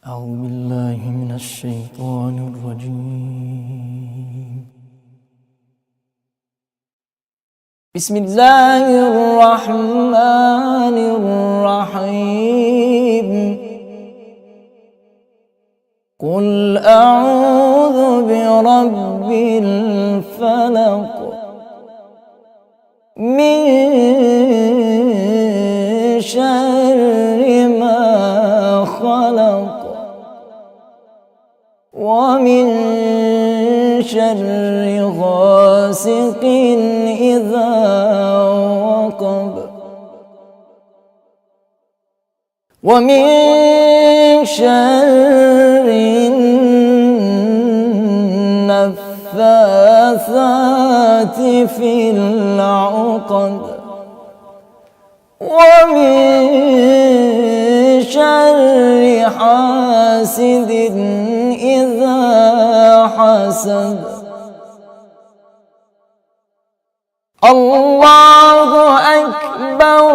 أعوذ بالله من الشيطان الرجيم. بسم الله الرحمن الرحيم. قل أعوذ برب الفلق من شر ما خلق ومن شر غاسق إذا وقب ومن شر النفاثات في العقد ومن شر حاسد إذا حسد. الله أكبر.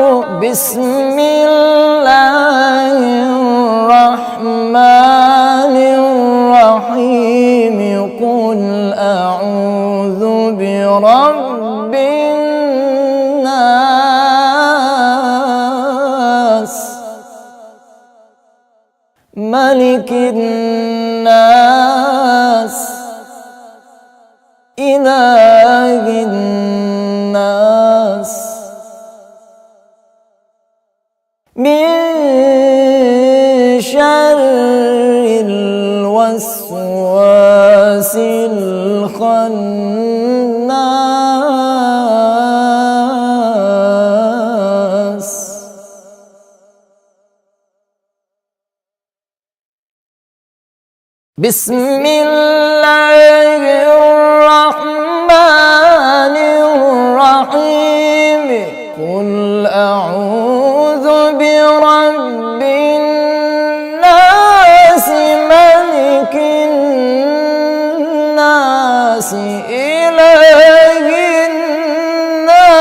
بسم الله الرحمن الرحيم. قل أعوذ برب الناس ملك الناس إله الناس من شر الوسواس الخناس. بسم الله الرحمن الرحيم. قل أعوذ برب الناس ملك الناس إله الناس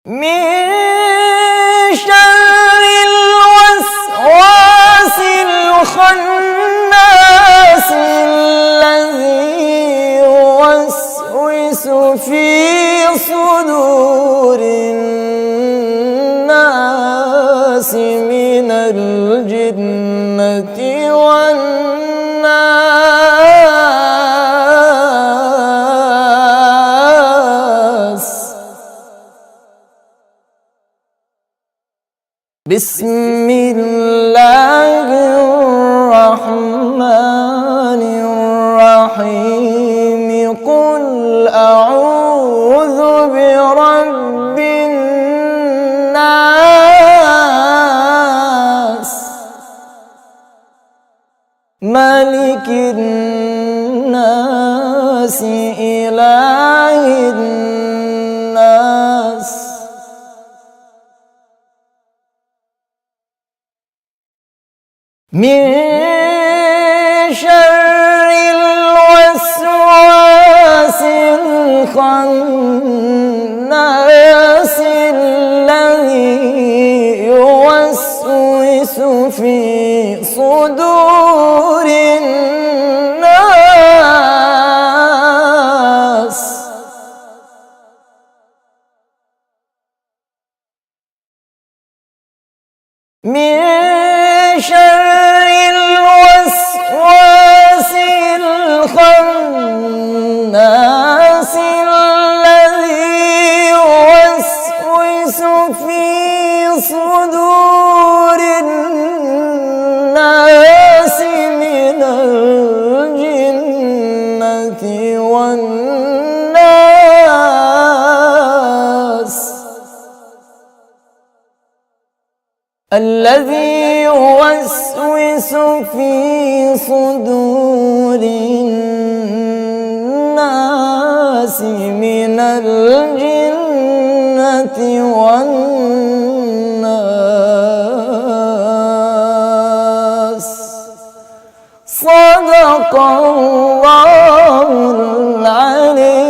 من شر الوسواس الخناس الذي يوسوس في صدور الناس من الجنة والناس. بسم الله الرحمن الرحيم. قل أعوذ برب الناس ملك الناس إله الناس من شر الوسواس الخناس الذي يوسوس في صدور الناس من شر الوسواس الخناس الذي يوسوس في صدور الناس من الجنة والناس. الذي يوسوس في صدور الناس من الجنة والناس. صدق الله العليم.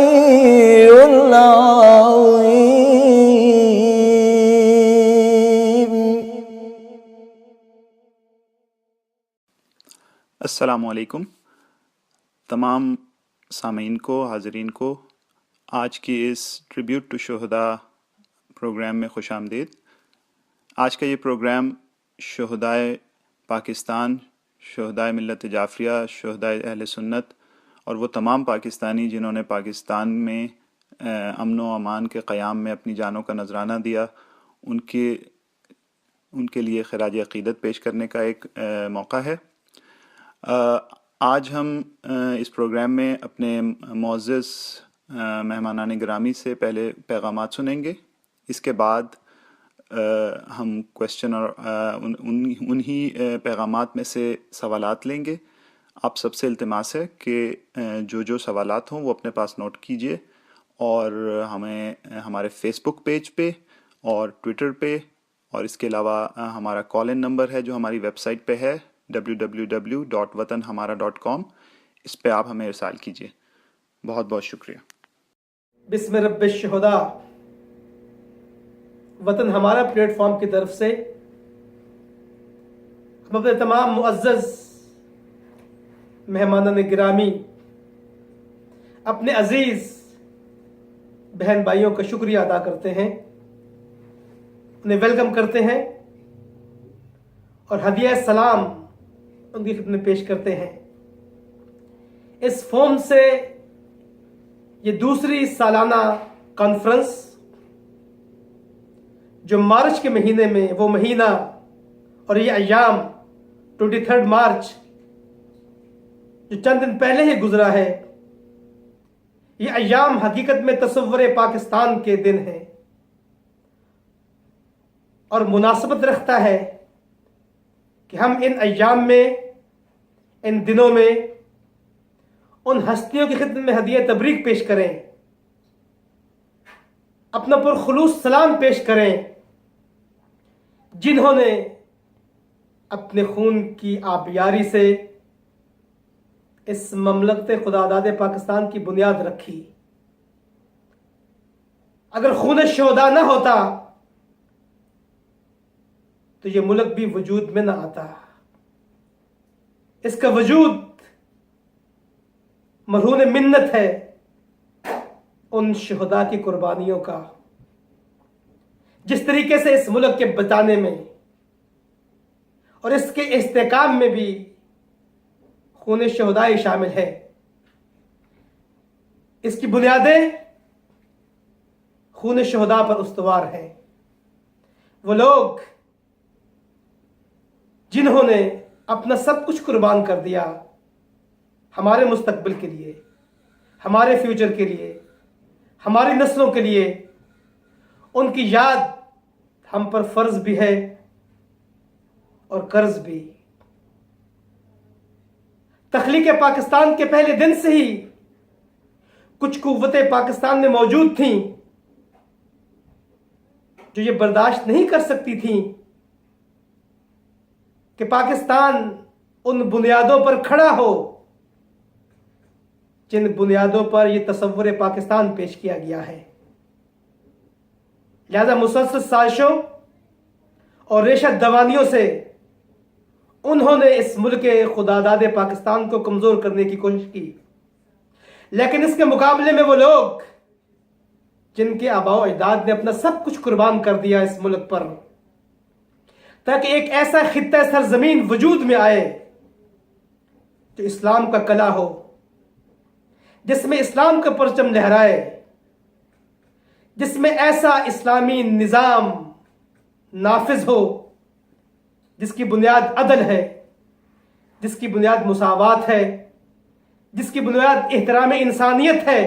السلام علیکم تمام سامعین کو، حاضرین کو آج کی اس ٹریبیوٹ ٹو شہداء پروگرام میں خوش آمدید۔ آج کا یہ پروگرام شہدائے پاکستان، شہدائے ملت جعفریہ، شہدائے اہل سنت اور وہ تمام پاکستانی جنہوں نے پاکستان میں امن و امان کے قیام میں اپنی جانوں کا نذرانہ دیا، ان کے لیے خراج عقیدت پیش کرنے کا ایک موقع ہے۔ آج ہم اس پروگرام میں اپنے معزز مہمانان گرامی سے پہلے پیغامات سنیں گے، اس کے بعد ہم کویسچن اور انہی پیغامات میں سے سوالات لیں گے۔ آپ سب سے التماس ہے کہ جو سوالات ہوں وہ اپنے پاس نوٹ کیجئے اور ہمیں ہمارے فیس بک پیج پہ اور ٹویٹر پہ، اور اس کے علاوہ ہمارا کال ان نمبر ہے جو ہماری ویب سائٹ پہ ہے www.watanhamara.com، اس پہ آپ ہمیں ارسال کیجئے۔ بہت بہت شکریہ۔ بسم رب الشہداء وطن ہمارا پلیٹ فارم کی طرف سے ہم اپنے تمام معزز مہمانان گرامی، اپنے عزیز بہن بھائیوں کا شکریہ ادا کرتے ہیں، انہیں ویلکم کرتے ہیں اور ہدیہ سلام ان کی خدمت میں پیش کرتے ہیں۔ اس فورم سے یہ دوسری سالانہ کانفرنس جو مارچ کے مہینے میں وہ مہینہ اور یہ ایام 23 مارچ جو چند دن پہلے ہی گزرا ہے، یہ ایام حقیقت میں تصور پاکستان کے دن ہیں اور مناسبت رکھتا ہے کہ ہم ان ایام میں، ان دنوں میں ان ہستیوں کی خدمت میں ہدیہ تبریک پیش کریں، اپنا پرخلوص سلام پیش کریں، جنہوں نے اپنے خون کی آبیاری سے اس مملکت خدا داد پاکستان کی بنیاد رکھی۔ اگر خون شہداء نہ ہوتا تو یہ ملک بھی وجود میں نہ آتا۔ اس کا وجود مرہون منت ہے ان شہداء کی قربانیوں کا، جس طریقے سے اس ملک کے بچانے میں اور اس کے استحکام میں بھی خون شہداء شامل ہے۔ اس کی بنیادیں خون شہداء پر استوار ہیں۔ وہ لوگ جنہوں نے اپنا سب کچھ قربان کر دیا ہمارے مستقبل کے لیے، ہمارے فیوچر کے لیے، ہماری نسلوں کے لیے، ان کی یاد ہم پر فرض بھی ہے اور قرض بھی۔ تخلیق پاکستان کے پہلے دن سے ہی کچھ قوتیں پاکستان میں موجود تھیں جو یہ برداشت نہیں کر سکتی تھیں کہ پاکستان ان بنیادوں پر کھڑا ہو جن بنیادوں پر یہ تصور پاکستان پیش کیا گیا ہے۔ لہذا مسلسل سازشوں اور ریشہ دوانیوں سے انہوں نے اس ملک خدا داد پاکستان کو کمزور کرنے کی کوشش کی، لیکن اس کے مقابلے میں وہ لوگ جن کے آباء و اجداد نے اپنا سب کچھ قربان کر دیا اس ملک پر تاکہ ایک ایسا خطہ سرزمین وجود میں آئے جو اسلام کا کلہ ہو، جس میں اسلام کا پرچم لہرائے، جس میں ایسا اسلامی نظام نافذ ہو جس کی بنیاد عدل ہے، جس کی بنیاد مساوات ہے، جس کی بنیاد احترام انسانیت ہے۔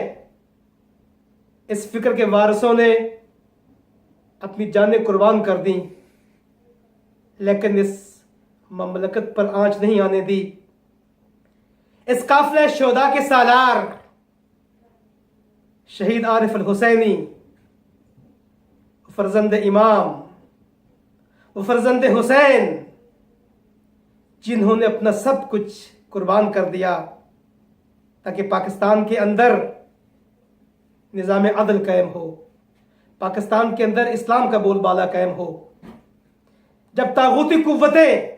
اس فکر کے وارثوں نے اپنی جانیں قربان کر دیں، لیکن اس مملکت پر آنچ نہیں آنے دی۔ اس قافلہ شہداء کے سالار شہید عارف الحسینی، فرزند امام، وہ فرزند حسین جنہوں نے اپنا سب کچھ قربان کر دیا تاکہ پاکستان کے اندر نظام عدل قائم ہو، پاکستان کے اندر اسلام کا بول بالا قائم ہو۔ جب طاغوتی قوتیں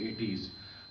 80s,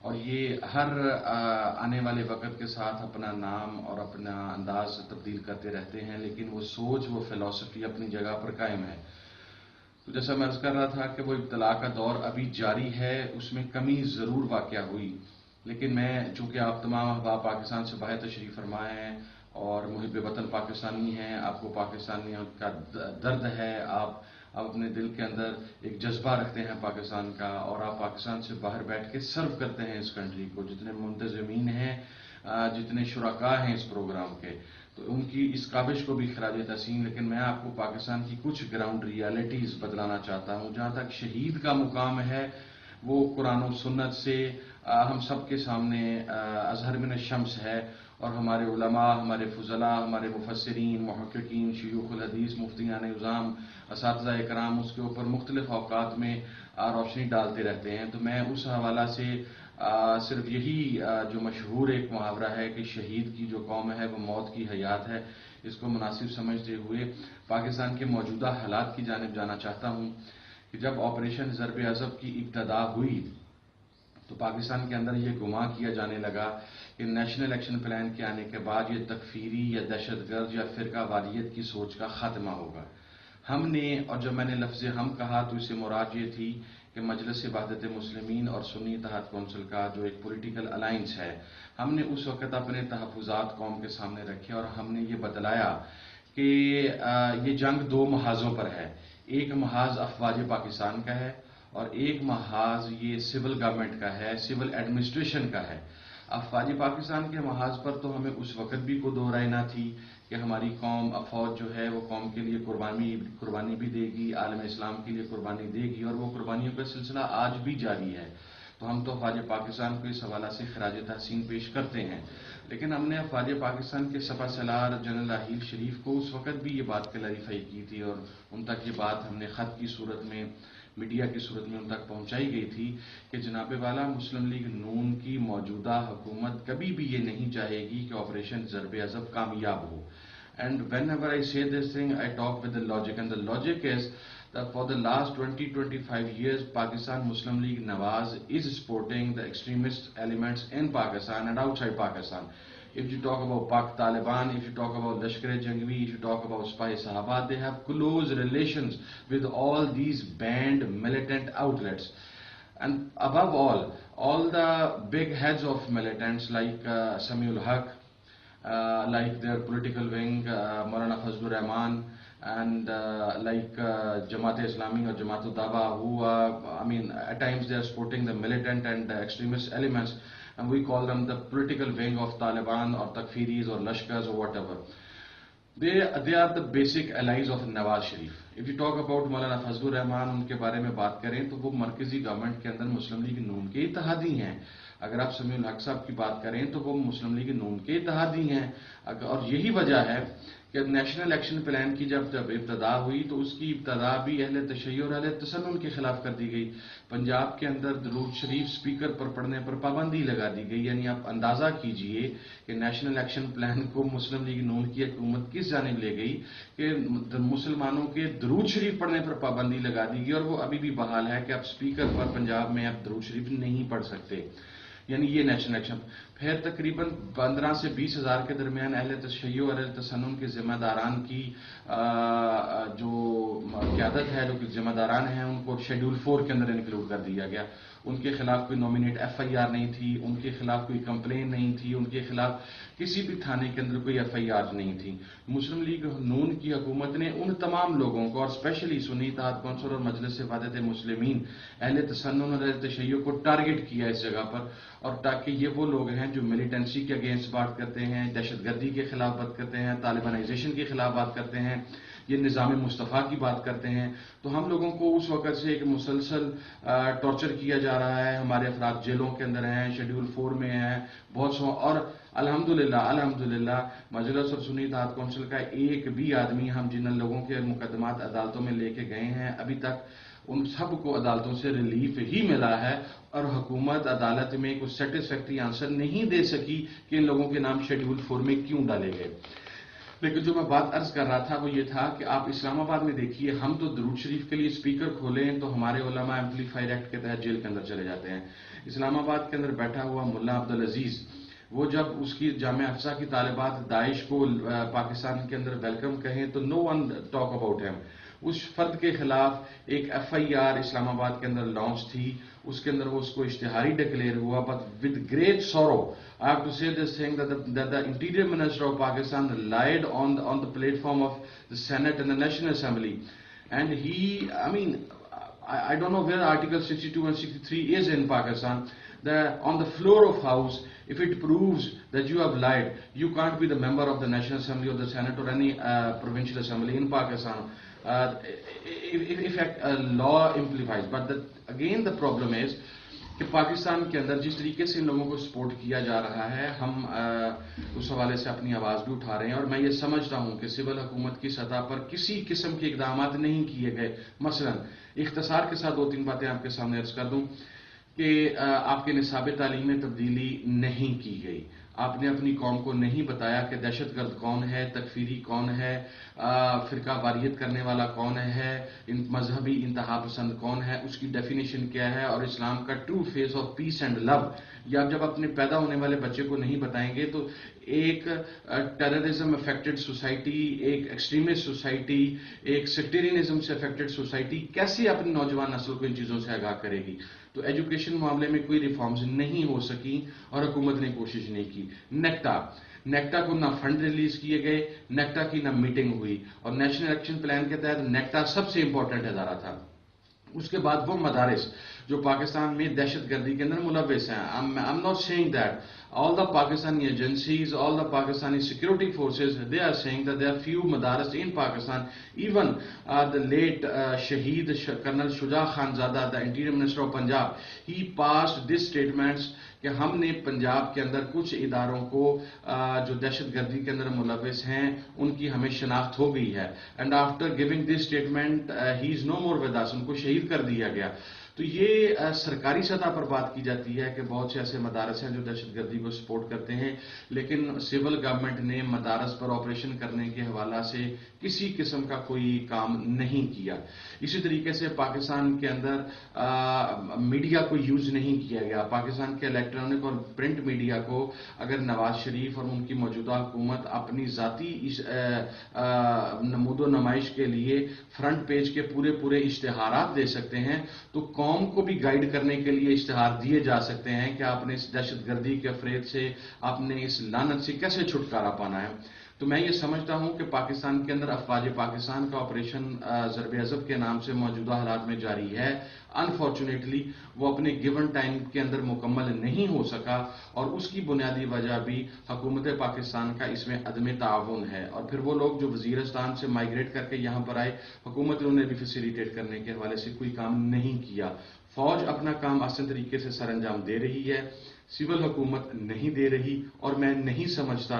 اور یہ ہر آنے والے وقت کے ساتھ اپنا نام اور اپنا انداز تبدیل کرتے رہتے ہیں، لیکن وہ سوچ، وہ فلسفی اپنی جگہ پر قائم ہے۔ تو جیسا میں عرض کر رہا تھا کہ وہ ابتلا کا دور ابھی جاری ہے، اس میں کمی ضرور واقع ہوئی، لیکن میں چونکہ آپ تمام احباب پاکستان سے باہر تشریف فرمائے ہیں اور محب وطن پاکستانی ہیں، آپ کو پاکستانیوں کا درد ہے، آپ اپنے دل کے اندر ایک جذبہ رکھتے ہیں پاکستان کا، اور آپ پاکستان سے باہر بیٹھ کے سرو کرتے ہیں اس کنٹری کو، جتنے منتظمین ہیں، جتنے شرکاء ہیں اس پروگرام کے، تو ان کی اس کاوش کو بھی خراج تحسین۔ لیکن میں آپ کو پاکستان کی کچھ گراؤنڈ ریالٹیز بتلانا چاہتا ہوں۔ جہاں تک شہید کا مقام ہے، وہ قرآن و سنت سے ہم سب کے سامنے اظہر من الشمس ہے، اور ہمارے علماء، ہمارے فضلاء، ہمارے مفسرین، محققین، شیوخ الحدیث، مفتیان اعظام، اساتذہ اکرام اس کے اوپر مختلف اوقات میں روشنی ڈالتے رہتے ہیں۔ تو میں اس حوالہ سے صرف یہی جو مشہور ایک محاورہ ہے کہ شہید کی جو قوم ہے وہ موت کی حیات ہے، اس کو مناسب سمجھتے ہوئے پاکستان کے موجودہ حالات کی جانب جانا چاہتا ہوں کہ جب آپریشن ضرب عضب کی ابتدا ہوئی تو پاکستان کے اندر یہ گمان کیا جانے لگا کہ نیشنل ایکشن پلان کے آنے کے بعد یہ تکفیری یا دہشت گرد یا فرقہ واریت کی سوچ کا خاتمہ ہوگا۔ ہم نے، اور جب میں نے لفظ ہم کہا تو اس سے مراد یہ تھی کہ مجلس وحدت مسلمین اور سنی اتحاد کونسل کا جو ایک پولیٹیکل الائنس ہے، ہم نے اس وقت اپنے تحفظات قوم کے سامنے رکھے اور ہم نے یہ بتلایا کہ یہ جنگ دو محاذوں پر ہے۔ ایک محاذ افواج پاکستان کا ہے اور ایک محاذ یہ سول گورنمنٹ کا ہے، سول ایڈمنسٹریشن کا ہے۔ افواج پاکستان کے محاذ پر تو ہمیں اس وقت بھی کوئی دو رائے نہ تھی کہ ہماری قوم، فوج جو ہے وہ قوم کے لیے قربانی بھی دے گی، عالم اسلام کے لیے قربانی دے گی، اور وہ قربانیوں کا سلسلہ آج بھی جاری ہے۔ تو ہم تو افواج پاکستان کو اس حوالہ سے خراج تحسین پیش کرتے ہیں، لیکن ہم نے افواج پاکستان کے سپہ سالار جنرل راحیل شریف کو اس وقت بھی یہ بات کلیریفائی کی تھی، اور ان تک یہ بات ہم نے خط کی صورت میں، میڈیا کی صورت میں ان تک پہنچائی گئی تھی کہ جناب والا مسلم لیگ نون کی موجودہ حکومت کبھی بھی یہ نہیں چاہے گی کہ آپریشن ضرب عضب کامیاب ہو۔ And whenever I say this thing, I talk with the logic, and the logic is that for the last 20-25 years, Pakistan Muslim League Nawaz is supporting the extremist elements in Pakistan and outside Pakistan. If you talk about Pak Taliban, if you talk about Lashkar-e-Jangvi, if you talk about Spy Sahabat, they have close relations with all these banned militant outlets. And above all the big heads of militants like Samiul Haq, like their political wing, Maulana Fazlur Rahman, and like Jamaat-e-Islami or Jamaat-ul-Dawa, who, at times they are supporting the militant and extremist elements, and we call them the political wing of Taliban or Takfiris or Lashkars or whatever. They are the basic allies of Nawaz Sharif. If you talk about Maulana Fazlur Rahman, ان کے بارے میں بات کریں تو وہ مرکزی government کے اندر مسلم league نون کے اتحادی ہیں۔ اگر آپ سمیع الحق صاحب کی بات کریں تو وہ مسلم لیگ نون کے اتحادی ہیں، اور یہی وجہ ہے کہ نیشنل ایکشن پلان کی جب ابتدا ہوئی تو اس کی ابتدا بھی اہل تشیع اور اہل تسنن کے خلاف کر دی گئی۔ پنجاب کے اندر درود شریف سپیکر پر پڑھنے پر پابندی لگا دی گئی، یعنی آپ اندازہ کیجئے کہ نیشنل ایکشن پلان کو مسلم لیگ نون کی حکومت کس جانب لے گئی کہ مسلمانوں کے درود شریف پڑھنے پر پابندی لگا دی گئی، اور وہ ابھی بھی بحال ہے کہ آپ سپیکر پر پنجاب میں آپ درود شریف نہیں پڑھ سکتے۔ یعنی یہ نیشنل ایکشن پھر تقریباً 15 سے 20 ہزار کے درمیان اہل تشیع اور اہل تسنن کے ذمہ داران کی جو قیادت ہے، جو ذمہ داران ہیں، ان کو شیڈول 4 کے اندر انکلوڈ کر دیا گیا۔ ان کے خلاف کوئی نومینیٹ FIR نہیں تھی، ان کے خلاف کوئی کمپلین نہیں تھی، ان کے خلاف کسی بھی تھانے کے اندر کوئی FIR نہیں تھی۔ مسلم لیگ نون کی حکومت نے ان تمام لوگوں کو، اور اسپیشلی سنی اتحاد کونسل اور مجلس وحدت مسلمین، اہل تسنن اور اہل تشیع کو ٹارگٹ کیا اس جگہ پر، اور تاکہ یہ وہ لوگ ہیں جو ملیٹنسی کے اگینسٹ بات کرتے ہیں، دہشت گردی کے خلاف بات کرتے ہیں، طالبانائزیشن کے خلاف بات کرتے ہیں، یہ نظام مصطفیٰ کی بات کرتے ہیں۔ تو ہم لوگوں کو اس وقت سے ایک مسلسل ٹارچر کیا جا رہا ہے۔ ہمارے افراد جیلوں کے اندر ہیں، شیڈول 4 میں ہیں بہت سو، اور الحمدللہ مجلس اور سنی اتحاد کونسل کا ایک بھی آدمی، ہم جن لوگوں کے مقدمات عدالتوں میں لے کے گئے ہیں، ابھی تک ان سب کو عدالتوں سے ریلیف ہی ملا ہے، اور حکومت عدالت میں کوئی سیٹسفیکٹری آنسر نہیں دے سکی کہ ان لوگوں کے نام شیڈول 4 میں کیوں ڈالے گئے۔ لیکن جو میں بات عرض کر رہا تھا وہ یہ تھا کہ آپ اسلام آباد میں دیکھیے، ہم تو درود شریف کے لیے اسپیکر کھولیں تو ہمارے علماء ایمپلیفائر ایکٹ کے تحت جیل کے اندر چلے جاتے ہیں. اسلام آباد کے اندر بیٹھا ہوا ملا عبدالعزیز، وہ جب اس کی جامعہ افضہ کی طالبات داعش کو پاکستان کے اندر ویلکم کہیں تو نو ون ٹاک اباؤٹ ہیم. اس فرد کے خلاف ایک ایف آئی آر اسلام آباد کے اندر لانچ تھی، اس کے اندر وہ اس کو اشتہاری ڈکلیئر ہوا. But with great sorrow I have to say this thing that the Interior Minister of Pakistan lied on the platform of the Senate and the National Assembly, and I don't know where Article 62 and 63 is in Pakistan. On the floor of House, if it proves that you have lied, you can't be the member of the National Assembly or the Senate or any provincial assembly in Pakistan. If a law implies, but again the problem is کہ پاکستان کے اندر جس طریقے سے ان لوگوں کو support کیا جا رہا ہے، ہم اس حوالے سے اپنی آواز بھی اٹھا رہے ہیں. اور میں یہ سمجھتا ہوں کہ سول حکومت کی سطح پر کسی قسم کے اقدامات نہیں کیے گئے. مثلا اختصار کے ساتھ 2-3 باتیں آپ کے سامنے عرض کر دوں کہ آپ کے نصاب تعلیم میں تبدیلی نہیں کی گئی. آپ نے اپنی قوم کو نہیں بتایا کہ دہشت گرد کون ہے، تکفیری کون ہے، فرقہ واریت کرنے والا کون ہے، مذہبی انتہا پسند کون ہے، اس کی ڈیفینیشن کیا ہے، اور اسلام کا true face of peace and love. یا جب اپنے پیدا ہونے والے بچے کو نہیں بتائیں گے تو ایک ٹیررزم افیکٹڈ سوسائٹی، ایک ایکسٹریمسٹ سوسائٹی، ایک سیکٹیرینزم سے افیکٹڈ سوسائٹی کیسے اپنی نوجوان نسل کو ان چیزوں سے آگاہ کرے گی؟ تو ایجوکیشن معاملے میں کوئی ریفارمز نہیں ہو سکی اور حکومت نے کوشش نہیں کی. نیکٹا کو نہ فنڈ ریلیز کیے گئے، نیکٹا کی نہ میٹنگ ہوئی، اور نیشنل ایکشن پلان کے تحت نیکٹا سب سے امپورٹنٹ ادارہ تھا. اس کے بعد وہ مدارس جو پاکستان میں دہشت گردی کے اندر ملوث ہیں. I'm not saying that all the Pakistani agencies, all the Pakistani security forces, they are saying that there are few madaris in Pakistan. Even the late Shaheed Colonel Shuja Khan Zada, the Interior Minister of Punjab, he passed these statements کہ ہم نے پنجاب کے اندر کچھ اداروں کو جو دہشت گردی کے اندر ملوث ہیں ان کی ہمیں شناخت ہو گئی ہے. And after giving this statement he is no more with us, ان کو شہید کر دیا گیا. تو یہ سرکاری سطح پر بات کی جاتی ہے کہ بہت سے ایسے مدارس ہیں جو دہشت گردی کو سپورٹ کرتے ہیں، لیکن سول گورنمنٹ نے مدارس پر آپریشن کرنے کے حوالہ سے کسی قسم کا کوئی کام نہیں کیا. اسی طریقے سے پاکستان کے اندر میڈیا کو یوز نہیں کیا گیا. پاکستان کے الیکٹرانک اور پرنٹ میڈیا کو اگر نواز شریف اور ان کی موجودہ حکومت اپنی ذاتی نمود و نمائش کے لیے فرنٹ پیج کے پورے اشتہارات دے سکتے ہیں تو قوم کو بھی گائیڈ کرنے کے لیے اشتہار دیے جا سکتے ہیں کہ آپ نے اس دہشت گردی کے فریب سے، آپ نے اس لعنت سے کیسے چھٹکارا پانا ہے. تو میں یہ سمجھتا ہوں کہ پاکستان کے اندر افواج پاکستان کا آپریشن ضرب عضب کے نام سے موجودہ حالات میں جاری ہے. انفارچونیٹلی وہ اپنے گیون ٹائم کے اندر مکمل نہیں ہو سکا، اور اس کی بنیادی وجہ بھی حکومت پاکستان کا اس میں عدم تعاون ہے. اور پھر وہ لوگ جو وزیرستان سے مائیگریٹ کر کے یہاں پر آئے، حکومت نے انہیں بھی فیسیلیٹیٹ کرنے کے حوالے سے کوئی کام نہیں کیا. فوج اپنا کام آسان طریقے سے سر انجام دے رہی ہے، سول حکومت نہیں دے رہی. اور میں نہیں سمجھتا،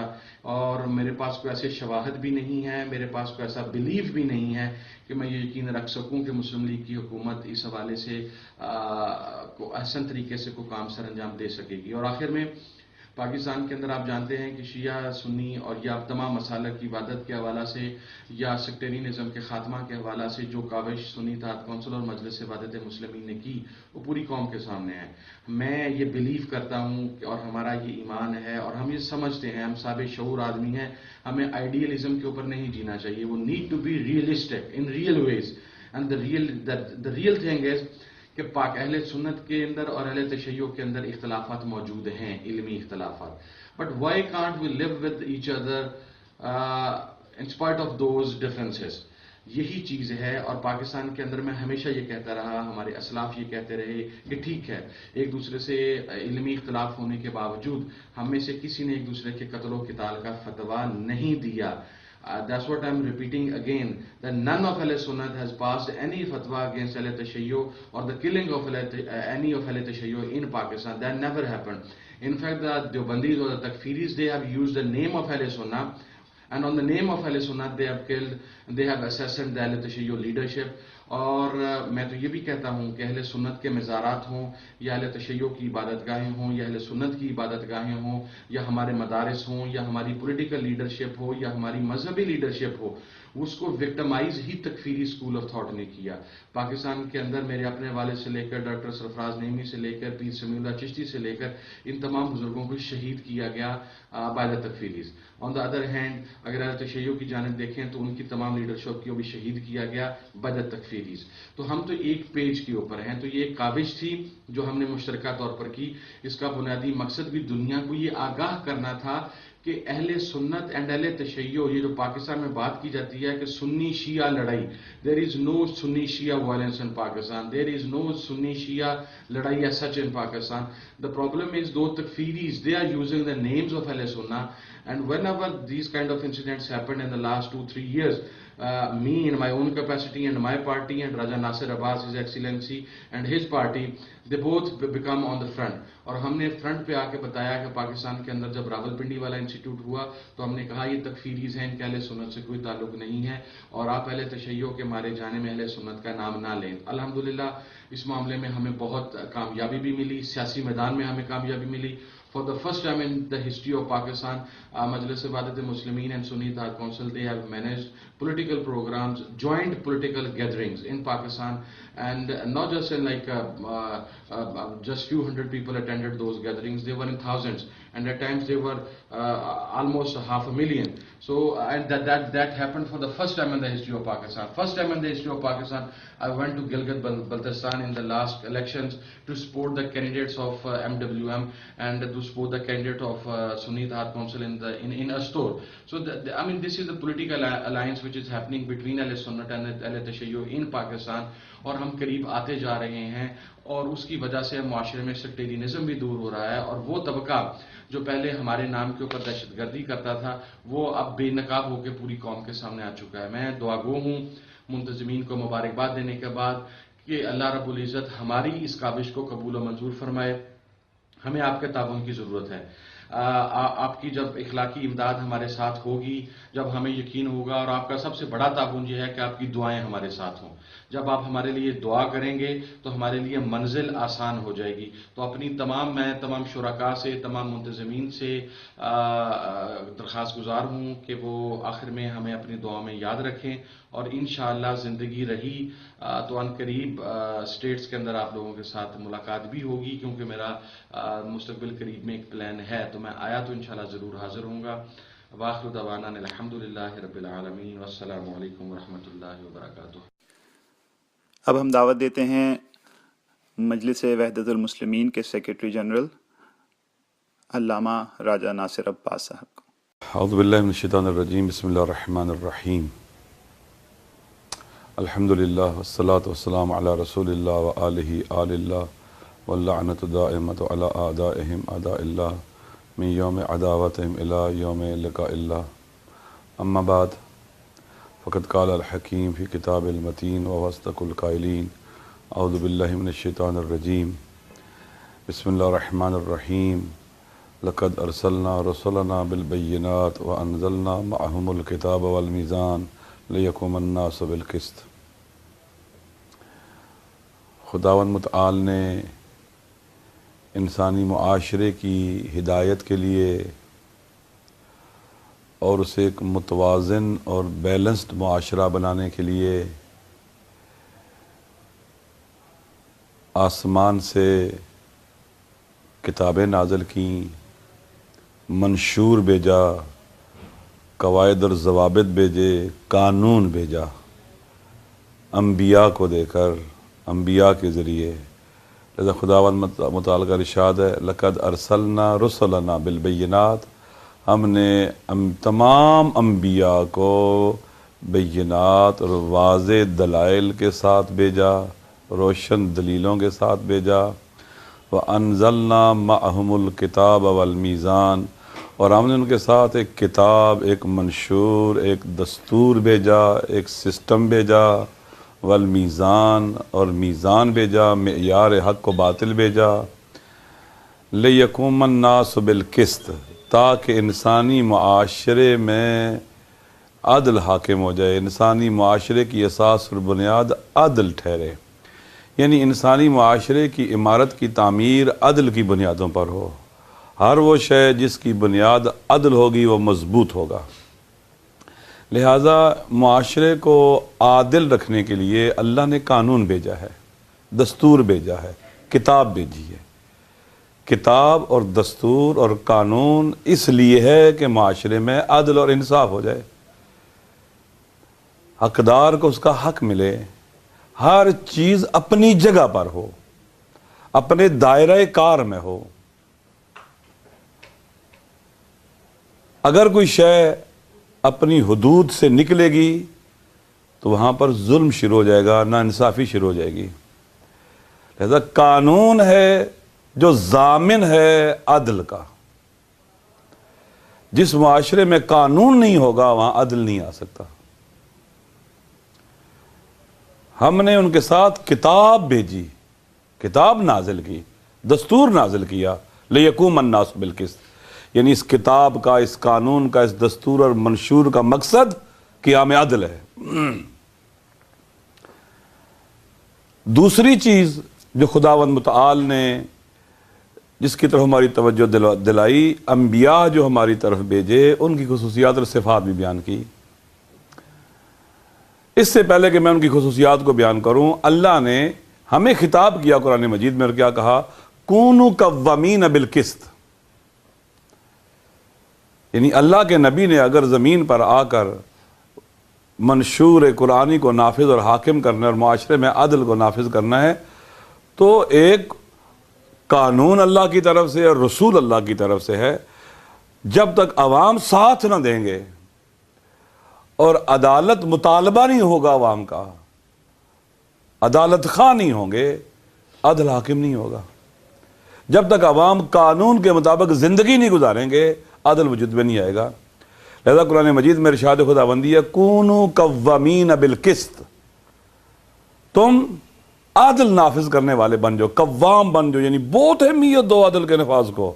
اور میرے پاس کوئی ایسے شواہد بھی نہیں ہے، میرے پاس کوئی ایسا بلیف بھی نہیں ہے کہ میں یہ یقین رکھ سکوں کہ مسلم لیگ کی حکومت اس حوالے سے احسن طریقے سے کوئی کام سر انجام دے سکے گی. اور آخر میں پاکستان کے اندر آپ جانتے ہیں کہ شیعہ سنی اور یا تمام مسالک کی عبادت کے حوالہ سے یا سیکٹرینزم کے خاتمہ کے حوالہ سے جو کاوش سنی اتحاد کونسل اور مجلس وحدت مسلمین نے کی وہ پوری قوم کے سامنے ہے. میں یہ بلیو کرتا ہوں اور ہمارا یہ ایمان ہے اور ہم یہ سمجھتے ہیں، ہم صاحب شعور آدمی ہیں، ہمیں آئیڈیلزم کے اوپر نہیں جینا چاہیے. وہ need to be realistic in real ways. And the real thing is کہ پاک اہل سنت کے اندر اور اہل تشیع کے اندر اختلافات موجود ہیں، علمی اختلافات. But why can't we live with each other in spite of those differences? یہی چیز ہے. اور پاکستان کے اندر میں ہمیشہ یہ کہتا رہا، ہمارے اسلاف یہ کہتے رہے کہ ٹھیک ہے، ایک دوسرے سے علمی اختلاف ہونے کے باوجود ہم میں سے کسی نے ایک دوسرے کے قتل و قتال کا فتویٰ نہیں دیا. That's what I'm repeating again, that none of Ahl Sunnat has passed any fatwa against Ahl Tashayyu or the killing of any of Ahl Tashayyu in Pakistan. That never happened. In fact, the Deobandis or the Takfiris, they have used the name of Ahl Sunnah, and on the name of Ahl Sunnah they have killed, they have assassinated the Ahl Tashayyu leadership. اور میں تو یہ بھی کہتا ہوں کہ اہل سنت کے مزارات ہوں یا اہل تشیع کی عبادت گاہیں ہوں یا اہل سنت کی عبادت گاہیں ہوں یا ہمارے مدارس ہوں یا ہماری پولیٹیکل لیڈرشپ ہو یا ہماری مذہبی لیڈرشپ ہو، اس کو وکٹمائز ہی تکفیری اسکول آف تھاٹ نے کیا۔ پاکستان کے اندر میرے اپنے والد سے لے کر ڈاکٹر سرفراز نعیمی سے لے کر پیر سمیع اللہ چشتی سے لے کر ان تمام بزرگوں کو شہید کیا گیا بائی دا تکفیریز۔ آن دا ادر ہینڈ اگر اہل تشیع کی جانب دیکھیں تو ان کی تمام لیڈرشپ کو بھی شہید کیا گیا بائی دا تکفیریز۔ تو ہم تو ایک پیج کے اوپر ہیں، تو یہ ایک کاوش تھی جو ہم نے مشترکہ طور پر کی۔ اس کا بنیادی مقصد بھی دنیا کو یہ آگاہ کرنا تھا کہ اہل سنت اینڈ اہل تشیع، یہ جو پاکستان میں بات کی جاتی ہے کہ سنی شیعہ لڑائی، دیر از نو سنی شیعہ وائلنس ان پاکستان، دیر از نو سنی شیعہ لڑائی as such in Pakistan. The problem is those takfiris, they are using the names of Ahl Sunnah, and whenever these kind of incidents happened in the last 2-3 years, me in my own capacity and my party and Raja Nasir Abbas, His Excellency, and his party, they both become on the front. اور ہم نے front پہ آ کے بتایا کہ پاکستان کے اندر جب راول پنڈی والا انسٹیٹیوٹ ہوا تو ہم نے کہا یہ تکفیریز ہیں، ان کے اہل سنت سے کوئی تعلق نہیں ہے، اور آپ اہل تشیع کے مارے جانے میں اہل سنت کا نام نہ لیں. الحمدللہ اس معاملے میں ہمیں بہت کامیابی بھی ملی، سیاسی میدان میں ہمیں کامیابی ملی. For the first time in the history of Pakistan, Majlis Ibadat Muslimin and Sunni Ittihad Council, they have managed political programs, joint political gatherings in Pakistan, and not just in like just few hundred people attended those gatherings. They were in thousands, and at times they were almost 500,000. So and that happened for the first time in the history of Pakistan. First time in the history of Pakistan, I went to Gilgit-Baltistan in the last elections to support the candidates of MWM and to support the candidate of Sunni Ittihad Council in Astor. So I mean, this is the political alliance which is happening between Ahl Sunnah and Ahl Tashayyu in Pakistan, اور ہم قریب آتے جا رہے ہیں، اور اس کی وجہ سے معاشرے میں سیکٹیرینزم بھی دور ہو رہا ہے، اور وہ طبقہ جو پہلے ہمارے نام کے اوپر دہشت گردی کرتا تھا وہ اب بے نقاب ہو کے پوری قوم کے سامنے آ چکا ہے. میں دعا گو ہوں منتظمین کو مبارکباد دینے کے بعد کہ اللہ رب العزت ہماری اس کاوش کو قبول و منظور فرمائے. ہمیں آپ کے تعاون کی ضرورت ہے. آپ کی جب اخلاقی امداد ہمارے ساتھ ہوگی، جب ہمیں یقین ہوگا، اور آپ کا سب سے بڑا تعاون یہ ہے کہ آپ کی دعائیں ہمارے ساتھ ہوں. جب آپ ہمارے لیے دعا کریں گے تو ہمارے لیے منزل آسان ہو جائے گی. تو میں تمام شرکاء سے، تمام منتظمین سے درخواست گزار ہوں کہ وہ آخر میں ہمیں اپنی دعا میں یاد رکھیں، اور انشاءاللہ زندگی رہی تو ان قریب اسٹیٹس کے اندر آپ لوگوں کے ساتھ ملاقات بھی ہوگی، کیونکہ میرا مستقبل قریب میں ایک پلان ہے. تو میں آیا تو انشاءاللہ ضرور حاضر ہوں گا. وآخر دعوانا الحمدللہ رب العالمین والسلام علیکم ورحمۃ اللہ وبرکاتہ. اب ہم دعوت دیتے ہیں مجلس وحدت المسلمین کے سیکریٹری جنرل علامہ راجہ ناصر عباس صاحب کو. اعوذ باللہ من الشیطان الرجیم، بسم اللہ الرحمن الرحیم. الحمدللہ والصلاة والسلام علی رسول اللہ وآلہ آل اللہ واللعنۃ دائمۃ علی اعدائہم اعداء اللہ من یوم عداوتہم الی یوم لقاء اللہ. اما بعد فقد قال الحکیم فی کتاب المتین ووصدق القائلین. اعوذ باللہ من الشیطان الرجیم، بسم اللہ الرحمن الرحیم. لقد ارسلنا رسلنا بالبینات وانزلنا معهم الکتاب والمیزان لیقوم الناس بالقسط. خداوند متعال نے انسانی معاشرے کی ہدایت کے لیے اور اسے ایک متوازن اور بیلنسڈ معاشرہ بنانے کے لیے آسمان سے کتابیں نازل کیں، منشور بھیجا، قواعد اور ضوابط بھیجے، قانون بھیجا انبیاء کو دے کر، انبیاء کے ذریعے. لذا خداوند متعال کا ارشاد ہے لقد ارسلنا رسلنا بالبینات، ہم نے تمام انبیاء کو بینات اور واضح دلائل کے ساتھ بھیجا، روشن دلیلوں کے ساتھ بھیجا. وَأَنزَلْنَا مَعَهُمُ الْكِتَابَ وَالْمِيزَانَ، اور ہم نے ان کے ساتھ ایک کتاب، ایک منشور، ایک دستور بھیجا، ایک سسٹم بھیجا. والمیزان، اور میزان بھیجا، معیار حق و باطل بھیجا. لِيَقُومَ النَّاسُ بِالْقِسْطِ، تاکہ انسانی معاشرے میں عدل حاکم ہو جائے، انسانی معاشرے کی اساس اور بنیاد عدل ٹھہرے، یعنی انسانی معاشرے کی عمارت کی تعمیر عدل کی بنیادوں پر ہو۔ ہر وہ شے جس کی بنیاد عدل ہوگی وہ مضبوط ہوگا۔ لہٰذا معاشرے کو عادل رکھنے کے لیے اللہ نے قانون بھیجا ہے، دستور بھیجا ہے، کتاب بھیجی ہے۔ کتاب اور دستور اور قانون اس لیے ہے کہ معاشرے میں عدل اور انصاف ہو جائے، حقدار کو اس کا حق ملے، ہر چیز اپنی جگہ پر ہو، اپنے دائرہ کار میں ہو۔ اگر کوئی شے اپنی حدود سے نکلے گی تو وہاں پر ظلم شروع ہو جائے گا، ناانصافی شروع ہو جائے گی۔ لہذا قانون ہے جو ضامن ہے عدل کا۔ جس معاشرے میں قانون نہیں ہوگا وہاں عدل نہیں آ سکتا۔ ہم نے ان کے ساتھ کتاب بھیجی، کتاب نازل کی، دستور نازل کیا، لِيَقُومَ النَّاسُ بِالْقِسْطِ، یعنی اس کتاب کا، اس قانون کا، اس دستور اور منشور کا مقصد قیام عدل ہے۔ دوسری چیز جو خداوند متعال نے جس کی طرف ہماری توجہ دلائی، انبیاء جو ہماری طرف بھیجے ان کی خصوصیات اور صفات بھی بیان کی۔ اس سے پہلے کہ میں ان کی خصوصیات کو بیان کروں، اللہ نے ہمیں خطاب کیا قرآن مجید میں اور کیا کہا؟ کونوا قوامین بالقسط، یعنی اللہ کے نبی نے اگر زمین پر آ کر منشور قرآنی کو نافذ اور حاکم کرنا اور معاشرے میں عدل کو نافذ کرنا ہے تو ایک قانون اللہ کی طرف سے اور رسول اللہ کی طرف سے ہے۔ جب تک عوام ساتھ نہ دیں گے اور عدالت مطالبہ نہیں ہوگا عوام کا، عدالت خواہ نہیں ہوں گے، عدل حاکم نہیں ہوگا۔ جب تک عوام قانون کے مطابق زندگی نہیں گزاریں گے عدل وجود میں نہیں آئے گا۔ لہذا قرآن مجید میں ارشاد خداوندی ہے کونوا قوامین بالقسط، تم عدل نافذ کرنے والے بن جاؤ، قوام بن جاؤ، یعنی بہت اہمیت دو عدل کے نفاذ کو۔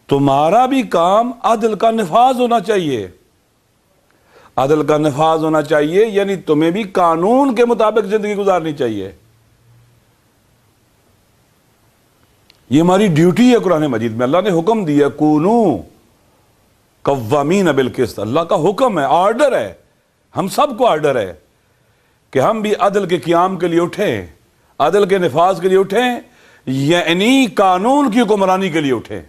تمہارا بھی کام عدل کا نفاذ ہونا چاہیے، عدل کا نفاذ ہونا چاہیے، یعنی تمہیں بھی قانون کے مطابق زندگی گزارنی چاہیے۔ یہ ہماری ڈیوٹی ہے۔ قرآن مجید میں اللہ نے حکم دیا کونوا قوامین بالقسط، اللہ کا حکم ہے، آرڈر ہے، ہم سب کو آرڈر ہے کہ ہم بھی عدل کے قیام کے لیے اٹھیں، عدل کے نفاذ کے لیے اٹھیں، یعنی قانون کی حکمرانی کے لیے اٹھیں۔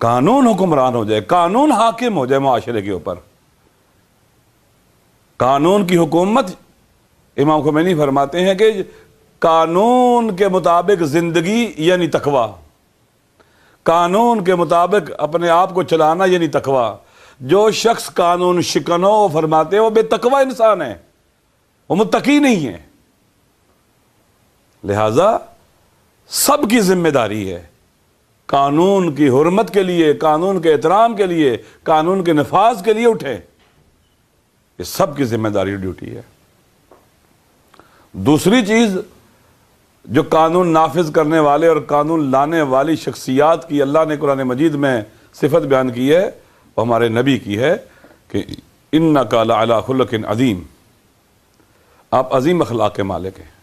قانون حکمران ہو جائے، قانون حاکم ہو جائے معاشرے کے اوپر۔ قانون کی حکومت، امام خمینی فرماتے ہیں کہ قانون کے مطابق زندگی یعنی تقوی، قانون کے مطابق اپنے آپ کو چلانا یعنی تقوی۔ جو شخص قانون شکنو فرماتے ہیں وہ بے تقوی انسان ہے، وہ متقی نہیں ہے۔ لہذا سب کی ذمہ داری ہے قانون کی حرمت کے لیے، قانون کے احترام کے لیے، قانون کے نفاذ کے لیے اٹھیں۔ یہ سب کی ذمہ داری اور ڈیوٹی ہے۔ دوسری چیز جو قانون نافذ کرنے والے اور قانون لانے والی شخصیات کی اللہ نے قرآن مجید میں صفت بیان کی ہے وہ ہمارے نبی کی ہے کہ انک لعلی خلق عظیم، آپ عظیم اخلاق کے مالک ہیں۔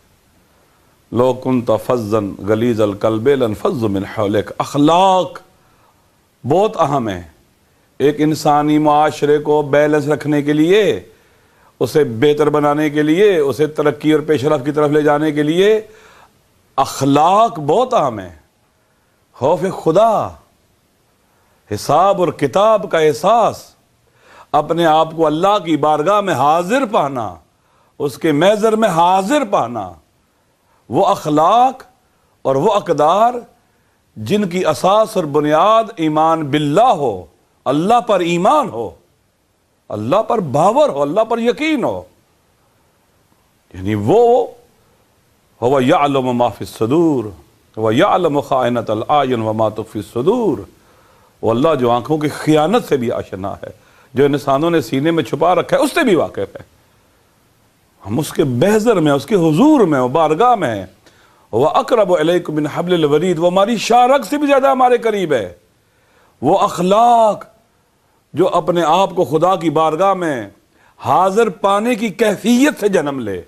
لو کنت فظا غلیظ القلب لانفضوا من حولک، اخلاق بہت اہم ہے۔ ایک انسانی معاشرے کو بیلنس رکھنے کے لیے، اسے بہتر بنانے کے لیے، اسے ترقی اور پیش رفت کی طرف لے جانے کے لیے اخلاق بہت اہم ہے۔ خوف خدا، حساب اور کتاب کا احساس، اپنے آپ کو اللہ کی بارگاہ میں حاضر پانا، اس کے محضر میں حاضر پانا، وہ اخلاق اور وہ اقدار جن کی اساس اور بنیاد ایمان باللہ ہو، اللہ پر ایمان ہو، اللہ پر باور ہو، اللہ پر یقین ہو، یعنی وہ هو يعلم ما في الصدور ويعلم خائنۃ الاعین وما تخفی الصدور، وہ اللہ جو آنکھوں کی خیانت سے بھی آشنا ہے، جو انسانوں نے سینے میں چھپا رکھا ہے اس سے بھی واقف ہے۔ ہم اس کے محضر میں، اس کے حضور میں، وہ بارگاہ میں ہیں۔ وہ اقرب الیکم من حبل الورید، وہ ہماری شاہ رگ سے بھی زیادہ ہمارے قریب ہے۔ وہ اخلاق جو اپنے آپ کو خدا کی بارگاہ میں حاضر پانے کی کیفیت سے جنم لے،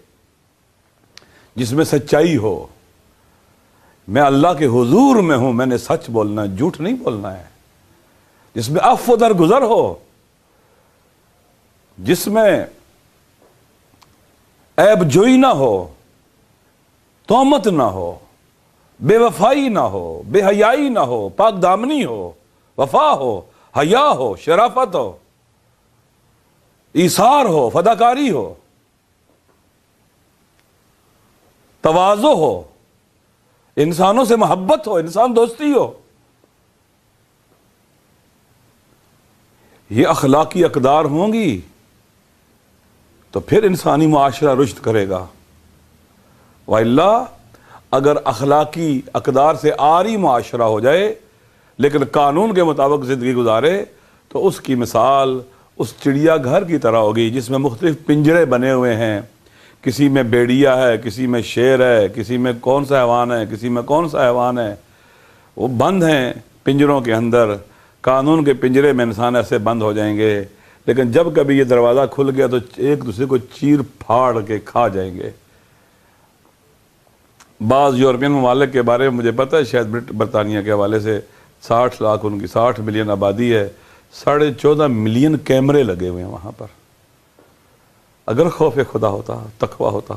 جس میں سچائی ہو، میں اللہ کے حضور میں ہوں، میں نے سچ بولنا ہے، جھوٹ نہیں بولنا ہے، جس میں عفو درگزر ہو، جس میں عیب جوئی نہ ہو، تہمت نہ ہو، بے وفائی نہ ہو، بے حیائی نہ ہو، پاک دامنی ہو، وفا ہو، حیا ہو، شرافت ہو، ایثار ہو، فداکاری ہو، تواضع ہو، انسانوں سے محبت ہو، انسان دوستی ہو. یہ اخلاقی اقدار ہوں گی تو پھر انسانی معاشرہ رشد کرے گا. وَإِلَّا اگر اخلاقی اقدار سے عاری معاشرہ ہو جائے لیکن قانون کے مطابق زندگی گزارے تو اس کی مثال اس چڑیا گھر کی طرح ہوگی جس میں مختلف پنجرے بنے ہوئے ہیں. کسی میں بیڑیا ہے، کسی میں شیر ہے، کسی میں کون سا حیوان ہے، کسی میں کون سا حیوان ہے. وہ بند ہیں پنجروں کے اندر. قانون کے پنجرے میں انسان ایسے بند ہو جائیں گے، لیکن جب کبھی یہ دروازہ کھل گیا تو ایک دوسرے کو چیر پھاڑ کے کھا جائیں گے. بعض یورپین ممالک کے بارے میں مجھے پتہ ہے، شاید برطانیہ کے حوالے سے 60 لاکھ ان کی 60 ملین آبادی ہے، 14.5 ملین کیمرے لگے ہوئے ہیں وہاں پر. اگر خوف خدا ہوتا، تقوی ہوتا،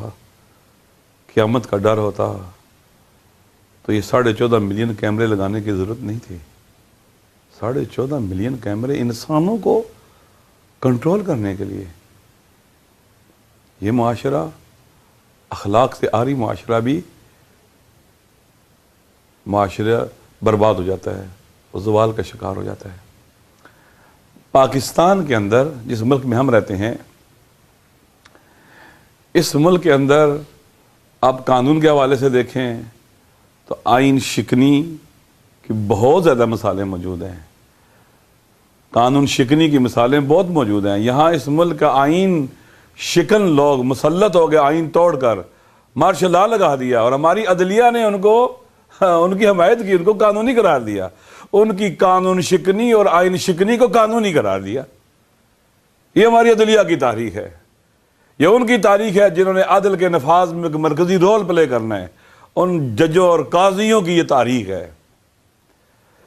قیامت کا ڈر ہوتا تو یہ 14.5 ملین کیمرے لگانے کی ضرورت نہیں تھی. 14.5 ملین کیمرے انسانوں کو کنٹرول کرنے کے لیے. یہ معاشرہ اخلاق سے عاری معاشرہ بھی معاشرہ برباد ہو جاتا ہے، وہ زوال کا شکار ہو جاتا ہے. پاکستان کے اندر جس ملک میں ہم رہتے ہیں، اس ملک کے اندر آپ قانون کے حوالے سے دیکھیں تو آئین شکنی کی بہت زیادہ مثالیں موجود ہیں. قانون شکنی کی مثالیں بہت موجود ہیں. یہاں اس ملک کا آئین شکن لوگ مسلط ہو گئے، آئین توڑ کر مارشل لا لگا دیا، اور ہماری عدلیہ نے ان کی حمایت کی، ان کو قانونی قرار دیا. ان کی قانون شکنی اور آئین شکنی کو قانونی قرار دیا. یہ ہماری عدلیہ کی تاریخ ہے. یہ ان کی تاریخ ہے جنہوں نے عدل کے نفاذ میں مرکزی رول پلے کرنا ہے. ان ججوں اور قاضیوں کی یہ تاریخ ہے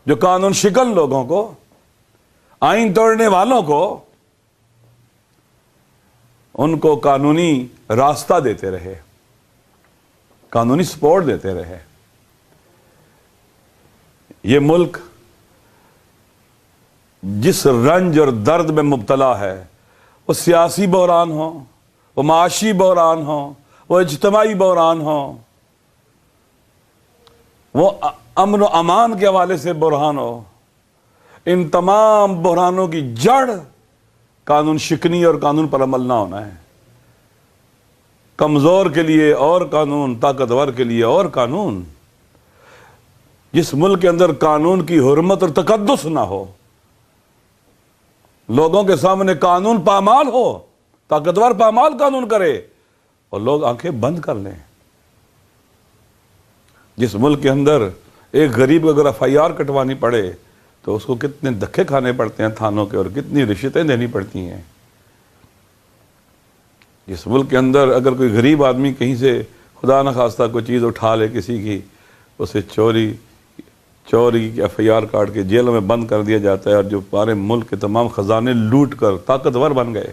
جو قانون شکن لوگوں کو، آئین توڑنے والوں کو، ان کو قانونی راستہ دیتے رہے، قانونی سپورٹ دیتے رہے. یہ ملک جس رنج اور درد میں مبتلا ہے، وہ سیاسی بحران ہو، وہ معاشی بحران ہو، وہ اجتماعی بحران ہو، وہ امن و امان کے حوالے سے بحران ہو، ان تمام بحرانوں کی جڑ قانون شکنی اور قانون پر عمل نہ ہونا ہے. کمزور کے لیے اور قانون، طاقتور کے لیے اور قانون. جس ملک کے اندر قانون کی حرمت اور تقدس نہ ہو، لوگوں کے سامنے قانون پامال ہو، طاقتور پامال قانون کرے اور لوگ آنکھیں بند کر لیں. جس ملک کے اندر ایک غریب کو اگر FIR کٹوانی پڑے تو اس کو کتنے دھکے کھانے پڑتے ہیں تھانوں کے، اور کتنی رشوتیں دینی پڑتی ہیں. جس ملک کے اندر اگر کوئی غریب آدمی کہیں سے خدا نخواستہ کوئی چیز اٹھا لے کسی کی، اسے چوری کی FIR کاٹ کے جیلوں میں بند کر دیا جاتا ہے، اور جو پارے ملک کے تمام خزانے لوٹ کر طاقتور بن گئے.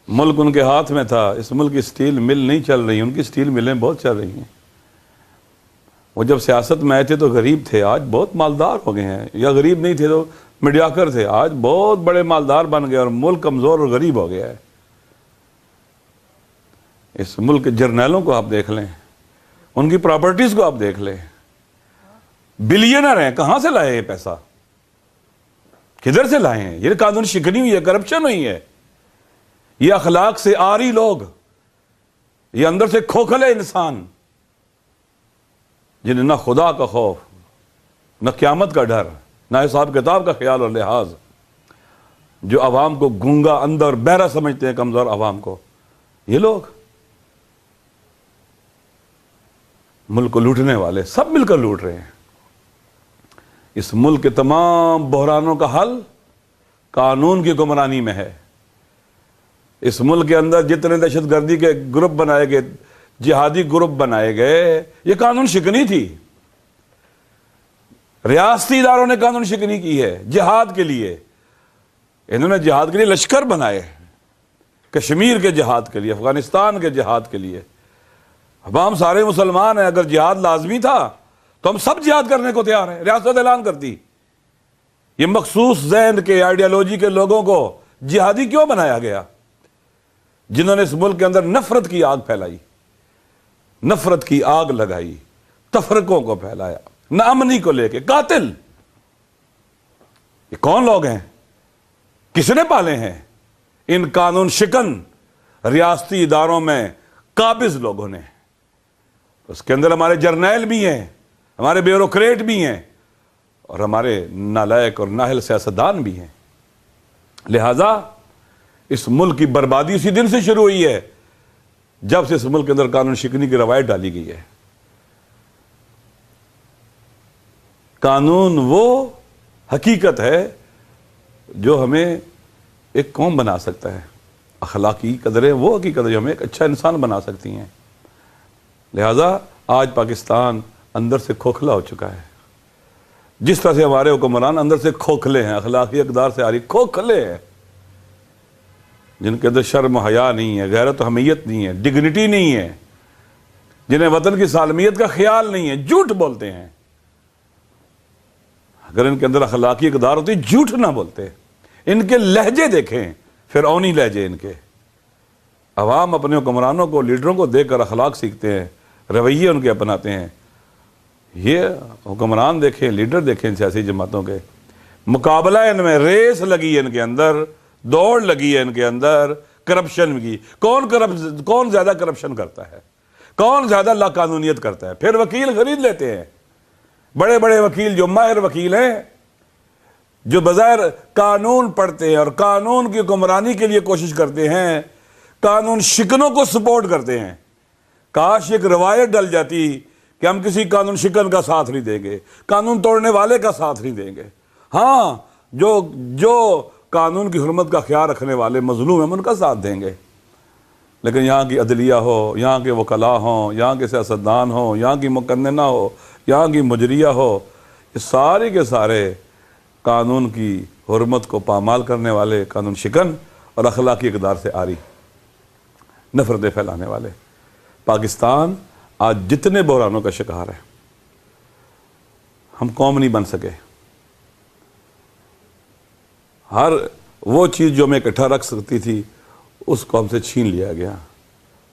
ملک ان کے ہاتھ میں تھا. اس ملک کی سٹیل مل نہیں چل رہی، ان کی سٹیل ملیں بہت چل رہی ہیں. وہ جب سیاست میں آئے تھے تو غریب تھے، آج بہت مالدار ہو گئے ہیں. یا غریب نہیں تھے تو میڈیاکر تھے، آج بہت بڑے مالدار بن گئے، اور ملک کمزور اور غریب ہو گیا ہے. اس ملک کے جرنیلوں کو آپ دیکھ لیں، ان کی پراپرٹیز کو آپ دیکھ لیں. بلینر ہیں، کہاں سے لائے یہ پیسہ؟ کدھر سے لائے ہیں؟ یہ قانون شکنی ہوئی ہے، کرپشن ہوئی ہے. یہ اخلاق سے عاری لوگ، یہ اندر سے کھوکھلے انسان جنہیں نہ خدا کا خوف، نہ قیامت کا ڈر، نہ حساب کتاب کا خیال اور لحاظ، جو عوام کو گونگا اندھا اور بہرا سمجھتے ہیں، کمزور عوام کو، یہ لوگ ملک کو لوٹنے والے سب مل کر لوٹ رہے ہیں. اس ملک کے تمام بحرانوں کا حل قانون کی حکمرانی میں ہے. اس ملک کے اندر جتنے دہشت گردی کے گروپ بنائے گئے, جہادی گروپ بنائے گئے, یہ قانون شکنی تھی. ریاستی اداروں نے قانون شکنی کی ہے جہاد کے لیے. انہوں نے جہاد کے لیے لشکر بنائے, کشمیر کے جہاد کے لیے, افغانستان کے جہاد کے لیے. اب ہم سارے مسلمان ہیں, اگر جہاد لازمی تھا تو ہم سب جہاد کرنے کو تیار ہیں. ریاست اعلان کرتی. یہ مخصوص ذہن کے آئیڈیالوجی کے لوگوں کو جہادی کیوں بنایا گیا؟ جنہوں نے اس ملک کے اندر نفرت کی آگ پھیلائی, نفرت کی آگ لگائی, تفرقوں کو پھیلایا, ناامنی کو لے کے. قاتل یہ کون لوگ ہیں؟ کس نے پالے ہیں؟ ان قانون شکن ریاستی اداروں میں قابض لوگوں نے. اس کے اندر ہمارے جرنیل بھی ہیں, ہمارے بیوروکریٹ بھی ہیں, اور ہمارے نالائق اور نااہل سیاستدان بھی ہیں. لہذا اس ملک کی بربادی اسی دن سے شروع ہوئی ہے جب سے اس ملک کے اندر قانون شکنی کی روایت ڈالی گئی ہے. قانون وہ حقیقت ہے جو ہمیں ایک قوم بنا سکتا ہے. اخلاقی قدریں وہ حقیقت ہے جو ہمیں ایک اچھا انسان بنا سکتی ہیں. لہذا آج پاکستان اندر سے کھوکھلا ہو چکا ہے. جس طرح سے ہمارے حکمران اندر سے کھوکھلے ہیں, اخلاقی اقدار سے آری کھوکھلے ہیں, جن کے اندر شرم و حیا نہیں ہے, غیرت و حمیت نہیں ہے, ڈگنیٹی نہیں ہے, جنہیں وطن کی سالمیت کا خیال نہیں ہے, جھوٹ بولتے ہیں. اگر ان کے اندر اخلاقی اقدار ہوتی جھوٹ نہ بولتے. ان کے لہجے دیکھیں, فرعونی لہجے ان کے. عوام اپنے حکمرانوں کو, لیڈروں کو دیکھ کر اخلاق سیکھتے ہیں, رویے ان کے اپناتے ہیں. یہ حکمران دیکھیں, لیڈر دیکھیں سیاسی جماعتوں کے, مقابلہ ان میں, ریس لگی ہے ان کے اندر, دوڑ لگی ہے ان کے اندر کرپشن کی. کون زیادہ کرپشن کرتا ہے, کون زیادہ لا قانونیت کرتا ہے. پھر وکیل خرید لیتے ہیں, بڑے بڑے وکیل جو ماہر وکیل ہیں, جو بظاہر قانون پڑھتے ہیں اور قانون کی حکمرانی کے لیے کوشش کرتے ہیں, قانون شکنوں کو سپورٹ کرتے ہیں. کاش ایک روایت ڈل جاتی کہ ہم کسی قانون شکن کا ساتھ نہیں دیں گے, قانون توڑنے والے کا ساتھ نہیں دیں گے. ہاں, جو قانون کی حرمت کا خیال رکھنے والے مظلوم ہیں ہم ان کا ساتھ دیں گے. لیکن یہاں کی عدلیہ ہو, یہاں کے وکلاء ہوں, یہاں کے سیاستدان ہوں, یہاں کی مقننہ ہو, یہاں کی مجریہ ہو, یہ سارے کے سارے قانون کی حرمت کو پامال کرنے والے, قانون شکن اور اخلاقی اقدار سے آری نفرتیں پھیلانے والے. پاکستان آج جتنے بحرانوں کا شکار ہے, ہم قوم نہیں بن سکے. ہر وہ چیز جو ہمیں اکٹھا رکھ سکتی تھی اس کو ہم سے چھین لیا گیا.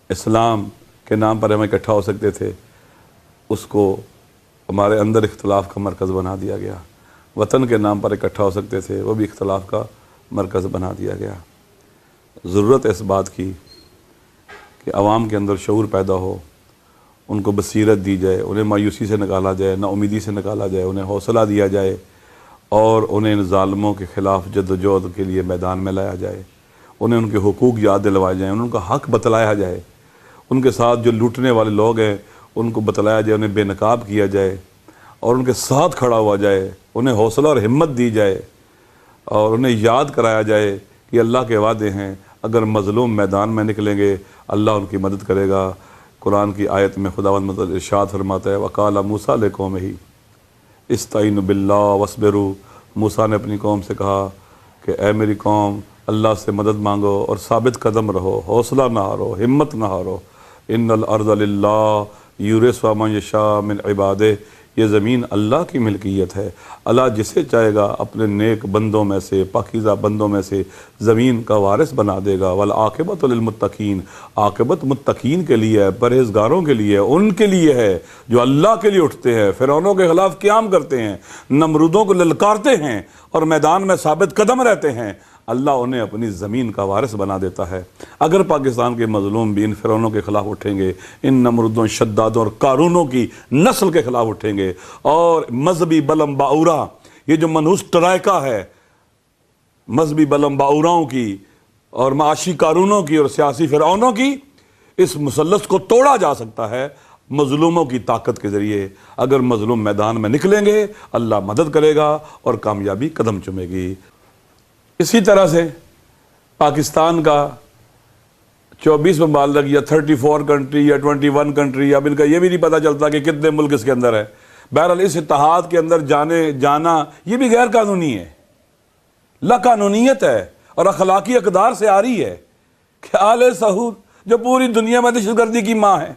اسلام کے نام پر ہم اکٹھا ہو سکتے تھے, اس کو ہمارے اندر اختلاف کا مرکز بنا دیا گیا. وطن کے نام پر اکٹھا ہو سکتے تھے, وہ بھی اختلاف کا مرکز بنا دیا گیا. ضرورت ہے اس بات کی کہ عوام کے اندر شعور پیدا ہو, ان کو بصیرت دی جائے, انہیں مایوسی سے نکالا جائے, نا امیدی سے نکالا جائے, انہیں حوصلہ دیا جائے, اور انہیں ان ظالموں کے خلاف جدوجہد کے لیے میدان میں لایا جائے. انہیں ان کے حقوق یاد دلوائے جائیں, ان کا حق بتلایا جائے. ان کے ساتھ جو لوٹنے والے لوگ ہیں ان کو بتلایا جائے, انہیں بے نقاب کیا جائے اور ان کے ساتھ کھڑا ہوا جائے. انہیں حوصلہ اور ہمت دی جائے اور انہیں یاد کرایا جائے کہ اللہ کے وعدے ہیں, اگر مظلوم میدان میں نکلیں گے اللہ ان کی مدد کرے گا. قرآن کی آیت میں خداوند ارشاد فرماتا ہے, وَقَالَ مُوسَىٰ لِقَوْمِهِ اسْتَعِینُوا بِاللَّهِ وَاصْبِرُوا. موسیٰ نے اپنی قوم سے کہا کہ اے میری قوم, اللہ سے مدد مانگو اور ثابت قدم رہو, حوصلہ نہ ہارو, ہمت نہ ہارو. ان الارض للہ یورثها من یشاء من عبادہ. یہ زمین اللہ کی ملکیت ہے, اللہ جسے چاہے گا اپنے نیک بندوں میں سے, پاکیزہ بندوں میں سے زمین کا وارث بنا دے گا. والعاقبۃ للمتقین. عاقبت متقین کے لیے ہے, پرہیزگاروں کے لیے, ان کے لیے ہے جو اللہ کے لیے اٹھتے ہیں, فرعونوں کے خلاف قیام کرتے ہیں, نمرودوں کو للکارتے ہیں اور میدان میں ثابت قدم رہتے ہیں. اللہ انہیں اپنی زمین کا وارث بنا دیتا ہے. اگر پاکستان کے مظلوم بھی ان فرعونوں کے خلاف اٹھیں گے, ان نمرودوں, شدادوں اور قارونوں کی نسل کے خلاف اٹھیں گے, اور مذہبی بلم باورا, یہ جو منحوس ٹرائکا ہے مذہبی بلم باوراؤں کی اور معاشی قارونوں کی اور سیاسی فرعونوں کی, اس مثلث کو توڑا جا سکتا ہے مظلوموں کی طاقت کے ذریعے. اگر مظلوم میدان میں نکلیں گے اللہ مدد کرے گا اور کامیابی قدم چومے گی. اسی طرح سے پاکستان کا 24 ممالک یا 34 کنٹری یا 21 کنٹری، اب ان کا یہ بھی نہیں پتہ چلتا کہ کتنے ملک اس کے اندر ہے. بہرحال اس اتحاد کے اندر جانا یہ بھی غیر قانونی ہے، لا قانونیت ہے اور اخلاقی اقدار سے آ رہی ہے کہ آل سعود جو پوری دنیا میں دہشت گردی کی ماں ہے،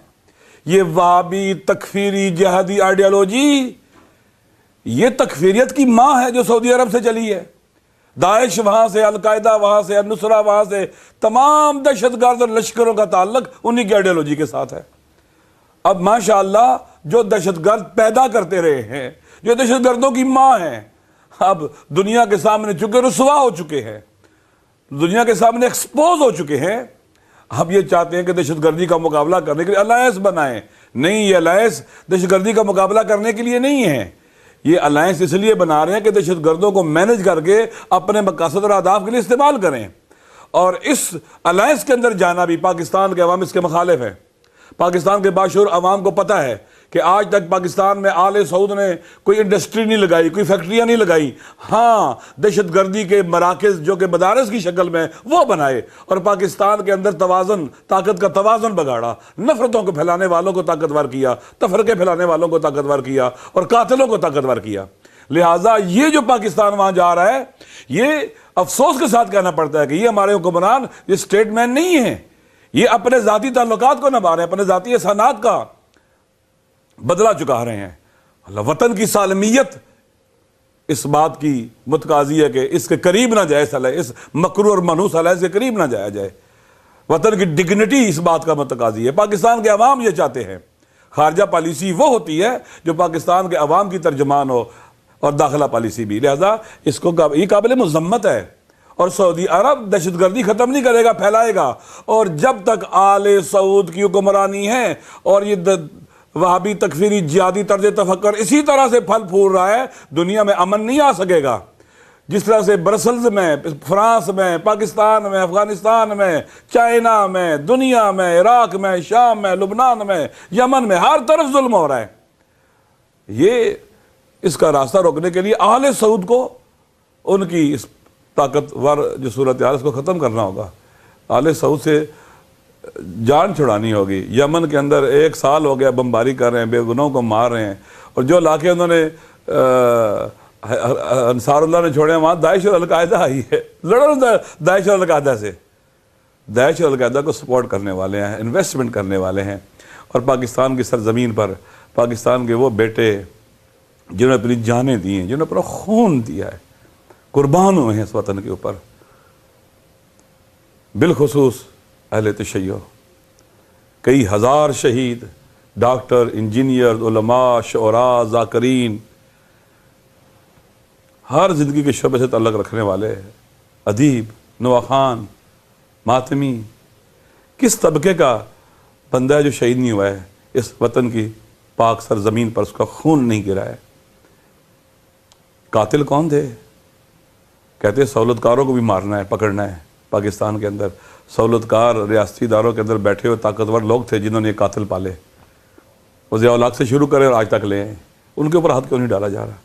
یہ وہابی تکفیری جہادی آئیڈیالوجی، یہ تکفیریت کی ماں ہے جو سعودی عرب سے چلی ہے. داعش وہاں سے، القاعدہ وہاں سے، النصرہ وہاں سے، تمام دہشت گرد اور لشکروں کا تعلق انہی کی آئیڈیالوجی کے ساتھ ہے. اب ماشاءاللہ جو دہشت گرد پیدا کرتے رہے ہیں، جو دہشت گردوں کی ماں ہیں، اب دنیا کے سامنے چکے رسوا ہو چکے ہیں، دنیا کے سامنے ایکسپوز ہو چکے ہیں. اب یہ چاہتے ہیں کہ دہشت گردی کا مقابلہ کرنے کے لیے الائنس بنائیں. نہیں، یہ الائنس دہشت گردی کا مقابلہ کرنے کے لیے نہیں ہے. یہ الائنس اس لیے بنا رہے ہیں کہ دہشت گردوں کو مینج کر کے اپنے مقاصد اور اہداف کے لیے استعمال کریں. اور اس الائنس کے اندر جانا بھی پاکستان کے عوام اس کے مخالف ہیں. پاکستان کے باشعور عوام کو پتہ ہے کہ آج تک پاکستان میں آل سعود نے کوئی انڈسٹری نہیں لگائی، کوئی فیکٹریاں نہیں لگائی. ہاں، دہشت گردی کے مراکز جو کہ مدارس کی شکل میں وہ بنائے اور پاکستان کے اندر توازن، طاقت کا توازن بگاڑا، نفرتوں کو پھیلانے والوں کو طاقتور کیا، تفرقے پھیلانے والوں کو طاقتور کیا اور قاتلوں کو طاقتور کیا. لہٰذا یہ جو پاکستان وہاں جا رہا ہے، یہ افسوس کے ساتھ کہنا پڑتا ہے کہ یہ ہمارے حکمران یہ اسٹیٹ مین نہیں ہیں. یہ اپنے ذاتی تعلقات کو نبھا رہے ہیں، اپنے ذاتی احسانات کا بدلہ چکا رہے ہیں. اللہ وطن کی سالمیت اس بات کی متقاضی ہے کہ اس کے قریب نہ جائے، اس مکروہ اور منحوس الائنس کے قریب نہ جایا جائے. وطن کی ڈگنیٹی اس بات کا متقاضی ہے. پاکستان کے عوام یہ چاہتے ہیں. خارجہ پالیسی وہ ہوتی ہے جو پاکستان کے عوام کی ترجمان ہو، اور داخلہ پالیسی بھی. لہذا اس کو یہ قابل مذمت ہے. اور سعودی عرب دہشت گردی ختم نہیں کرے گا، پھیلائے گا. اور جب تک آل سعود کی حکمرانی ہے اور یہ وہابی تکفیری جہادی طرز تفکر اسی طرح سے پھل پھول رہا ہے، دنیا میں امن نہیں آ سکے گا. جس طرح سے برسلز میں، فرانس میں، پاکستان میں، افغانستان میں، چائنا میں، دنیا میں، عراق میں، شام میں، لبنان میں، یمن میں، ہر طرف ظلم ہو رہا ہے. یہ اس کا راستہ روکنے کے لیے آل سعود کو ان کی اس طاقتور جو صورتحال اس کو ختم کرنا ہوگا. آل سعود سے جان چھڑانی ہوگی. یمن کے اندر 1 سال ہو گیا بمباری کر رہے ہیں، بے گناہوں کو مار رہے ہیں، اور جو علاقے انہوں نے انصار اللہ نے چھوڑے ہیں وہاں داعش اور القاعدہ آئی ہے. لڑو داعش اور القاعدہ سے. داعش اور القاعدہ کو سپورٹ کرنے والے ہیں، انویسٹمنٹ کرنے والے ہیں. اور پاکستان کی سرزمین پر پاکستان کے وہ بیٹے جنہوں نے اپنی جانیں دی ہیں، جنہوں نے اپنا خون دیا ہے، قربان ہوئے ہیں اس وطن کے اوپر. بالخصوص اہل تشیع، کئی ہزار شہید، ڈاکٹر، انجینئر، علماء، شعراء، ذاکرین، ہر زندگی کے شعبے سے تعلق رکھنے والے، ادیب، نواخوان، ماتمی، کس طبقے کا بندہ ہے جو شہید نہیں ہوا ہے اس وطن کی پاک سرزمین پر، اس کا خون نہیں گرا ہے. قاتل کون تھے؟ کہتے ہیں سہولتکاروں کو بھی مارنا ہے، پکڑنا ہے. پاکستان کے اندر سہولتکار ریاستی اداروں کے اندر بیٹھے ہوئے طاقتور لوگ تھے جنہوں نے یہ قاتل پالے. وہ ضیاء الحق سے شروع کرے اور آج تک لے آئے. ان کے اوپر ہاتھ کیوں نہیں ڈالا جا رہا؟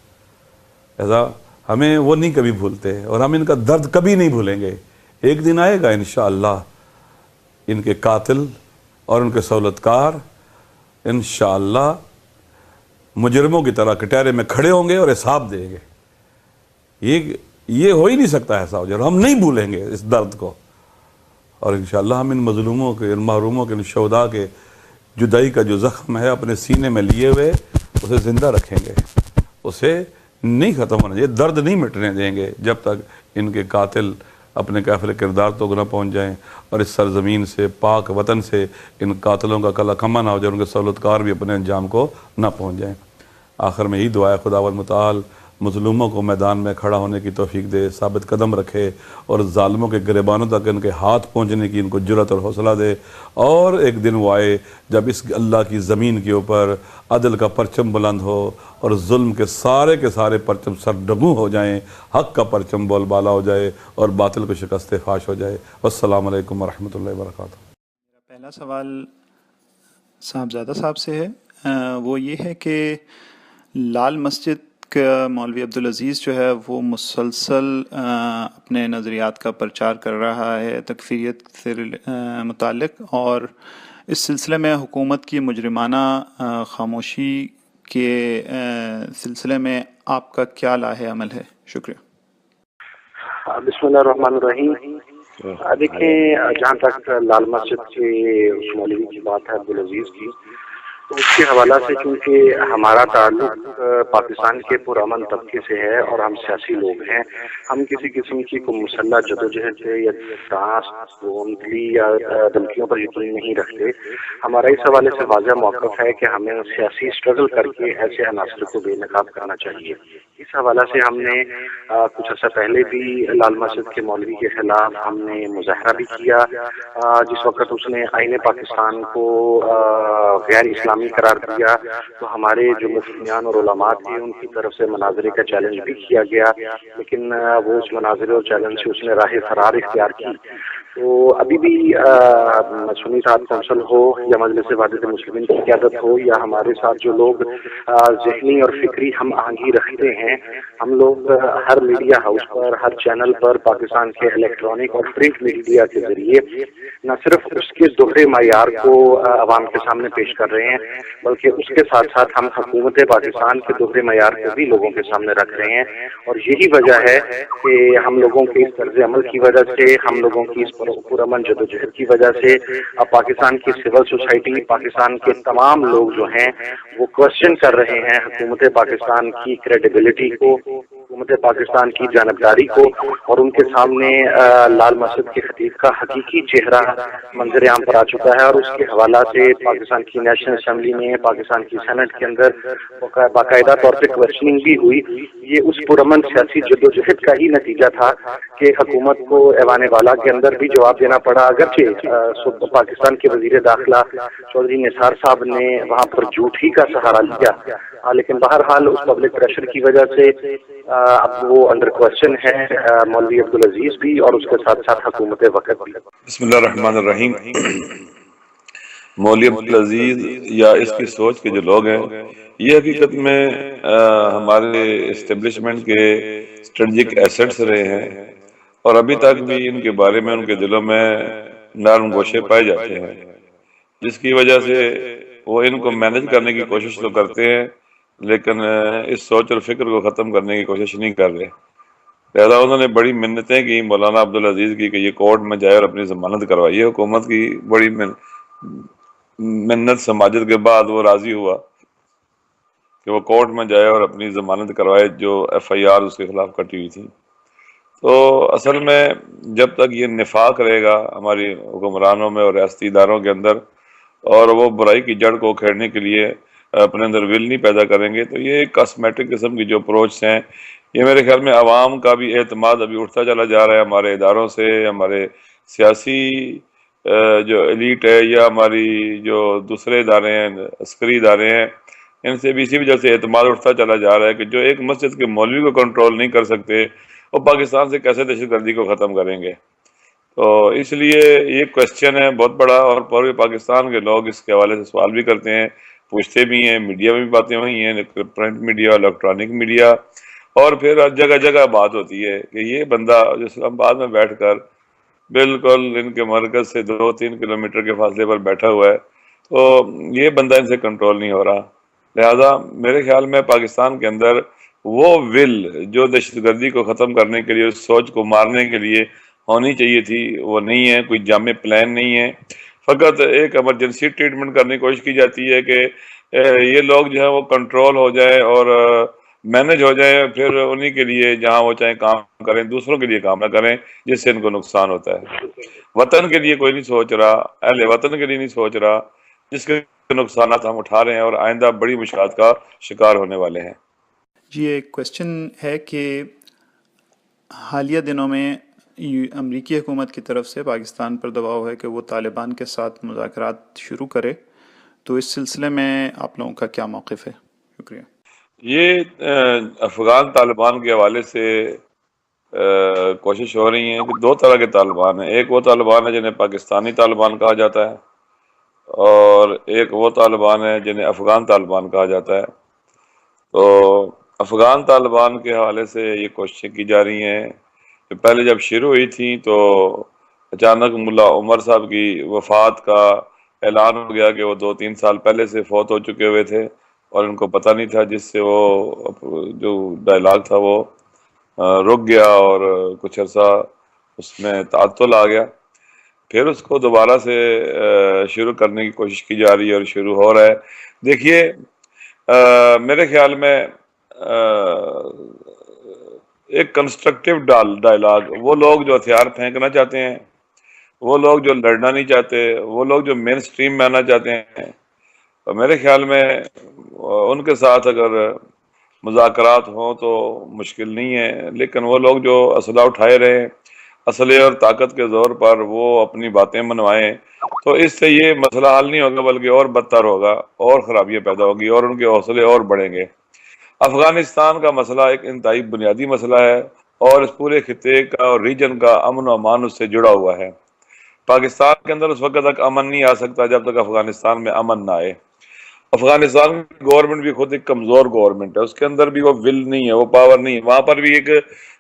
ایسا ہمیں وہ نہیں کبھی بھولتے، اور ہم ان کا درد کبھی نہیں بھولیں گے. ایک دن آئے گا انشاءاللہ ان کے قاتل اور ان کے سہولتکار انشاءاللہ مجرموں کی طرح کٹہرے میں کھڑے ہوں گے اور حساب دیں گے. یہ ہو ہی نہیں سکتا ایسا ہو جائے. ہم نہیں بھولیں گے اس درد کو، اور انشاءاللہ ہم ان مظلوموں کے، ان محروموں کے، ان شہداء کے جدائی کا جو زخم ہے اپنے سینے میں لیے ہوئے اسے زندہ رکھیں گے. اسے نہیں ختم ہونا چاہیے، درد نہیں مٹنے دیں گے جب تک ان کے قاتل اپنے کافر کردار تو نہ پہنچ جائیں، اور اس سرزمین سے، پاک وطن سے ان قاتلوں کا کلا کما نہ ہو جائے، ان کے سہولتکار بھی اپنے انجام کو نہ پہنچ جائیں. آخر میں یہی دعا ہے خداوند متعال مظلوموں کو میدان میں کھڑا ہونے کی توفیق دے، ثابت قدم رکھے، اور ظالموں کے گریبانوں تک ان کے ہاتھ پہنچنے کی ان کو جرأت اور حوصلہ دے. اور ایک دن وہ آئے جب اس اللہ کی زمین کے اوپر عدل کا پرچم بلند ہو اور ظلم کے سارے پرچم سرڈگوں ہو جائیں، حق کا پرچم بول بالا ہو جائے اور باطل کو شکست فاش ہو جائے. والسلام علیکم ورحمۃ اللہ وبرکاتہ. میرا پہلا سوال صاحبزادہ صاحب سے ہے. وہ یہ ہے کہ لال مسجد مولوی عبدالعزیز جو ہے وہ مسلسل اپنے نظریات کا پرچار کر رہا ہے تکفیریت سے متعلق، اور اس سلسلے میں حکومت کی مجرمانہ خاموشی کے سلسلے میں آپ کا کیا لاہ عمل ہے؟ شکریہ۔ بسم اللہ الرحمن الرحیم۔ دیکھیں، جہاں تک لال مسجد کے اس مولوی کی بات ہے عبدالعزیز کی، تو اس کے حوالہ سے چونکہ ہمارا تعلق پاکستان کے پرامن طبقے سے ہے اور ہم سیاسی لوگ ہیں، ہم کسی قسم کی کوئی مسلح جدوجہد سے یا گوندلی یا دھمکیوں پر یقین نہیں رکھتے۔ ہمارا اس حوالے سے واضح موقف ہے کہ ہمیں سیاسی اسٹرگل کر کے ایسے عناصر کو بے نقاب کرنا چاہیے۔ اس حوالہ سے ہم نے کچھ عرصہ پہلے بھی لال مسجد کے مولوی کے خلاف ہم نے مظاہرہ بھی کیا، جس وقت اس نے آئین پاکستان کو غیر اسلامی قرار دیا، تو ہمارے جو مفتیان اور علماء تھے ان کی طرف سے مناظرے کا چیلنج بھی کیا گیا، لیکن وہ اس مناظرے اور چیلنج سے اس نے راہ فرار اختیار کی۔ تو ابھی بھی سنی اتحاد کونسل ہو یا مجلس وحدت المسلمین کی قیادت ہو یا ہمارے ساتھ جو لوگ ذہنی اور فکری ہم آہنگی رکھتے ہیں، ہم لوگ ہر میڈیا ہاؤس پر، ہر چینل پر، پاکستان کے الیکٹرانک اور پرنٹ میڈیا کے ذریعے نہ صرف اس کے دوہرے معیار کو عوام کے سامنے پیش کر رہے ہیں، بلکہ اس کے ساتھ ساتھ ہم حکومت پاکستان کے دوہرے معیار کو بھی لوگوں کے سامنے رکھ رہے ہیں۔ اور یہی وجہ ہے کہ ہم لوگوں کے اس طرز عمل کی وجہ سے، ہم لوگوں کی اس پرامن جدوجہد کی وجہ سے اب پاکستان کی سول سوسائٹی، پاکستان کے تمام لوگ جو ہیں وہ کوشچن کر رہے ہیں حکومت پاکستان کی کریڈیبلٹی کو، حکومت پاکستان کی جانبداری کو، اور ان کے سامنے لال مسجد کے خطیب کا حقیقی چہرہ منظر عام پر آ چکا ہے۔ اور اس کے حوالہ سے پاکستان کی نیشنل اسمبلی میں، پاکستان کی سینٹ کے اندر باقاعدہ طور پہ کوشچننگ بھی ہوئی۔ یہ اس پرامن سیاسی جدوجہد کا ہی نتیجہ تھا کہ حکومت کو ایوان بالا کے اندر بھی جواب دینا پڑا، اگرچہ پاکستان کے وزیر داخلہ چودھری نثار صاحب نے وہاں پر جھوٹ ہی کا سہارا لیا، لیکن بہرحال اس پبلک پریشر کی وجہ سے اب وہ انڈر کوشچن ہے، مولوی عبدالعزیز بھی اور اس کے ساتھ ساتھ حکومت وقت بھی۔ بسم اللہ الرحمن الرحیم۔ مولوی عبدالعزیز یا اس کی سوچ کے جو لوگ ہیں، یہ حقیقت میں ہمارے اسٹیبلشمنٹ کے اسٹریٹجک ایسٹس رہے ہیں، اور ابھی تک بھی ان کے بارے میں ان کے دلوں میں نرم گوشے پائے جاتے ہیں، جس کی وجہ سے وہ ان کو مینج کرنے کی کوشش تو کرتے ہیں، لیکن اس سوچ اور فکر کو ختم کرنے کی کوشش نہیں کر رہے۔ لہٰذا انہوں نے بڑی منتیں کی مولانا عبدالعزیز کی کہ یہ کورٹ میں جائے اور اپنی ضمانت کروائیے۔ حکومت کی بڑی منت سماجت کے بعد وہ راضی ہوا کہ وہ کورٹ میں جائے اور اپنی ضمانت کروائے، جو ایف آئی آر اس کے خلاف کٹی ہوئی تھی۔ تو اصل میں جب تک یہ نفاق رہے گا ہماری حکمرانوں میں اور ریاستی اداروں کے اندر، اور وہ برائی کی جڑ کو کھیڑنے کے لیے اپنے اندر ول نہیں پیدا کریں گے، تو یہ ایک کاسمیٹک قسم کی جو اپروچ ہیں، یہ میرے خیال میں عوام کا بھی اعتماد ابھی اٹھتا چلا جا رہا ہے ہمارے اداروں سے، ہمارے سیاسی جو ایلیٹ ہے یا ہماری جو دوسرے ادارے ہیں، عسکری ادارے ہیں، ان سے بھی اسی وجہ سے اعتماد اٹھتا چلا جا رہا ہے کہ جو ایک مسجد کے مولوی کو کنٹرول نہیں کر سکتے، وہ پاکستان سے کیسے دہشت گردی کو ختم کریں گے۔ تو اس لیے یہ کوشچن ہے بہت بڑا، اور پورے پاکستان کے لوگ اس کے حوالے سے سوال بھی کرتے ہیں، پوچھتے بھی ہیں، میڈیا میں بھی باتیں ہوئی ہیں، پرنٹ میڈیا، الیکٹرانک میڈیا، اور پھر جگہ جگہ بات ہوتی ہے کہ یہ بندہ جو اسلام آباد میں بیٹھ کر بالکل ان کے مرکز سے 2-3 کلومیٹر کے فاصلے پر بیٹھا ہوا ہے، تو یہ بندہ ان سے کنٹرول نہیں ہو رہا۔ لہذا میرے خیال میں پاکستان کے اندر وہ ول جو دہشت گردی کو ختم کرنے کے لیے، اس سوچ کو مارنے کے لیے ہونی چاہیے تھی، وہ نہیں ہے، کوئی جامع پلان نہیں ہے، فقط ایک ایمرجنسی ٹریٹمنٹ کرنے کی کوشش کی جاتی ہے کہ یہ لوگ جو ہے وہ کنٹرول ہو جائے اور مینج ہو جائے، پھر انہی کے لیے جہاں وہ چاہیں کام کریں، دوسروں کے لیے کام نہ کریں جس سے ان کو نقصان ہوتا ہے۔ وطن کے لیے کوئی نہیں سوچ رہا، اہل وطن کے لیے نہیں سوچ رہا، جس کے نقصانات ہم اٹھا رہے ہیں اور آئندہ بڑی مشکلات کا شکار ہونے والے ہیں۔ جی، ایک کوشچن ہے کہ حالیہ دنوں میں امریکی حکومت کی طرف سے پاکستان پر دباؤ ہے کہ وہ طالبان کے ساتھ مذاکرات شروع کرے، تو اس سلسلے میں آپ لوگوں کا کیا موقف ہے؟ شکریہ۔ یہ افغان طالبان کے حوالے سے کوشش ہو رہی ہے کہ 2 طرح کے طالبان ہیں، ایک وہ طالبان ہے جنہیں پاکستانی طالبان کہا جاتا ہے، اور ایک وہ طالبان ہے جنہیں افغان طالبان کہا جاتا ہے۔ تو افغان طالبان کے حوالے سے یہ کوششیں کی جا رہی ہیں کہ پہلے جب شروع ہوئی تھیں تو اچانک ملا عمر صاحب کی وفات کا اعلان ہو گیا کہ وہ 2-3 سال پہلے سے فوت ہو چکے ہوئے تھے اور ان کو پتہ نہیں تھا، جس سے وہ جو ڈائلاگ تھا وہ رک گیا اور کچھ عرصہ اس میں تعطل آ گیا۔ پھر اس کو دوبارہ سے شروع کرنے کی کوشش کی جا رہی ہے اور شروع ہو رہا ہے۔ دیکھیے میرے خیال میں ایک کنسٹرکٹیو ڈائلاگ، وہ لوگ جو ہتھیار پھینکنا چاہتے ہیں، وہ لوگ جو لڑنا نہیں چاہتے، وہ لوگ جو مین سٹریم میں آنا چاہتے ہیں، میرے خیال میں ان کے ساتھ اگر مذاکرات ہوں تو مشکل نہیں ہے، لیکن وہ لوگ جو اسلحہ اٹھائے رہے، اسلحے اور طاقت کے زور پر وہ اپنی باتیں منوائیں، تو اس سے یہ مسئلہ حل نہیں ہوگا بلکہ اور بدتر ہوگا، اور خرابیاں پیدا ہوگی اور ان کے حوصلے اور بڑھیں گے۔ افغانستان کا مسئلہ ایک انتہائی بنیادی مسئلہ ہے اور اس پورے خطے کا اور ریجن کا امن و امان اس سے جڑا ہوا ہے۔ پاکستان کے اندر اس وقت تک امن نہیں آ سکتا جب تک افغانستان میں امن نہ آئے۔ افغانستان کی گورنمنٹ بھی خود ایک کمزور گورنمنٹ ہے، اس کے اندر بھی وہ ول نہیں ہے، وہ پاور نہیں ہے، وہاں پر بھی ایک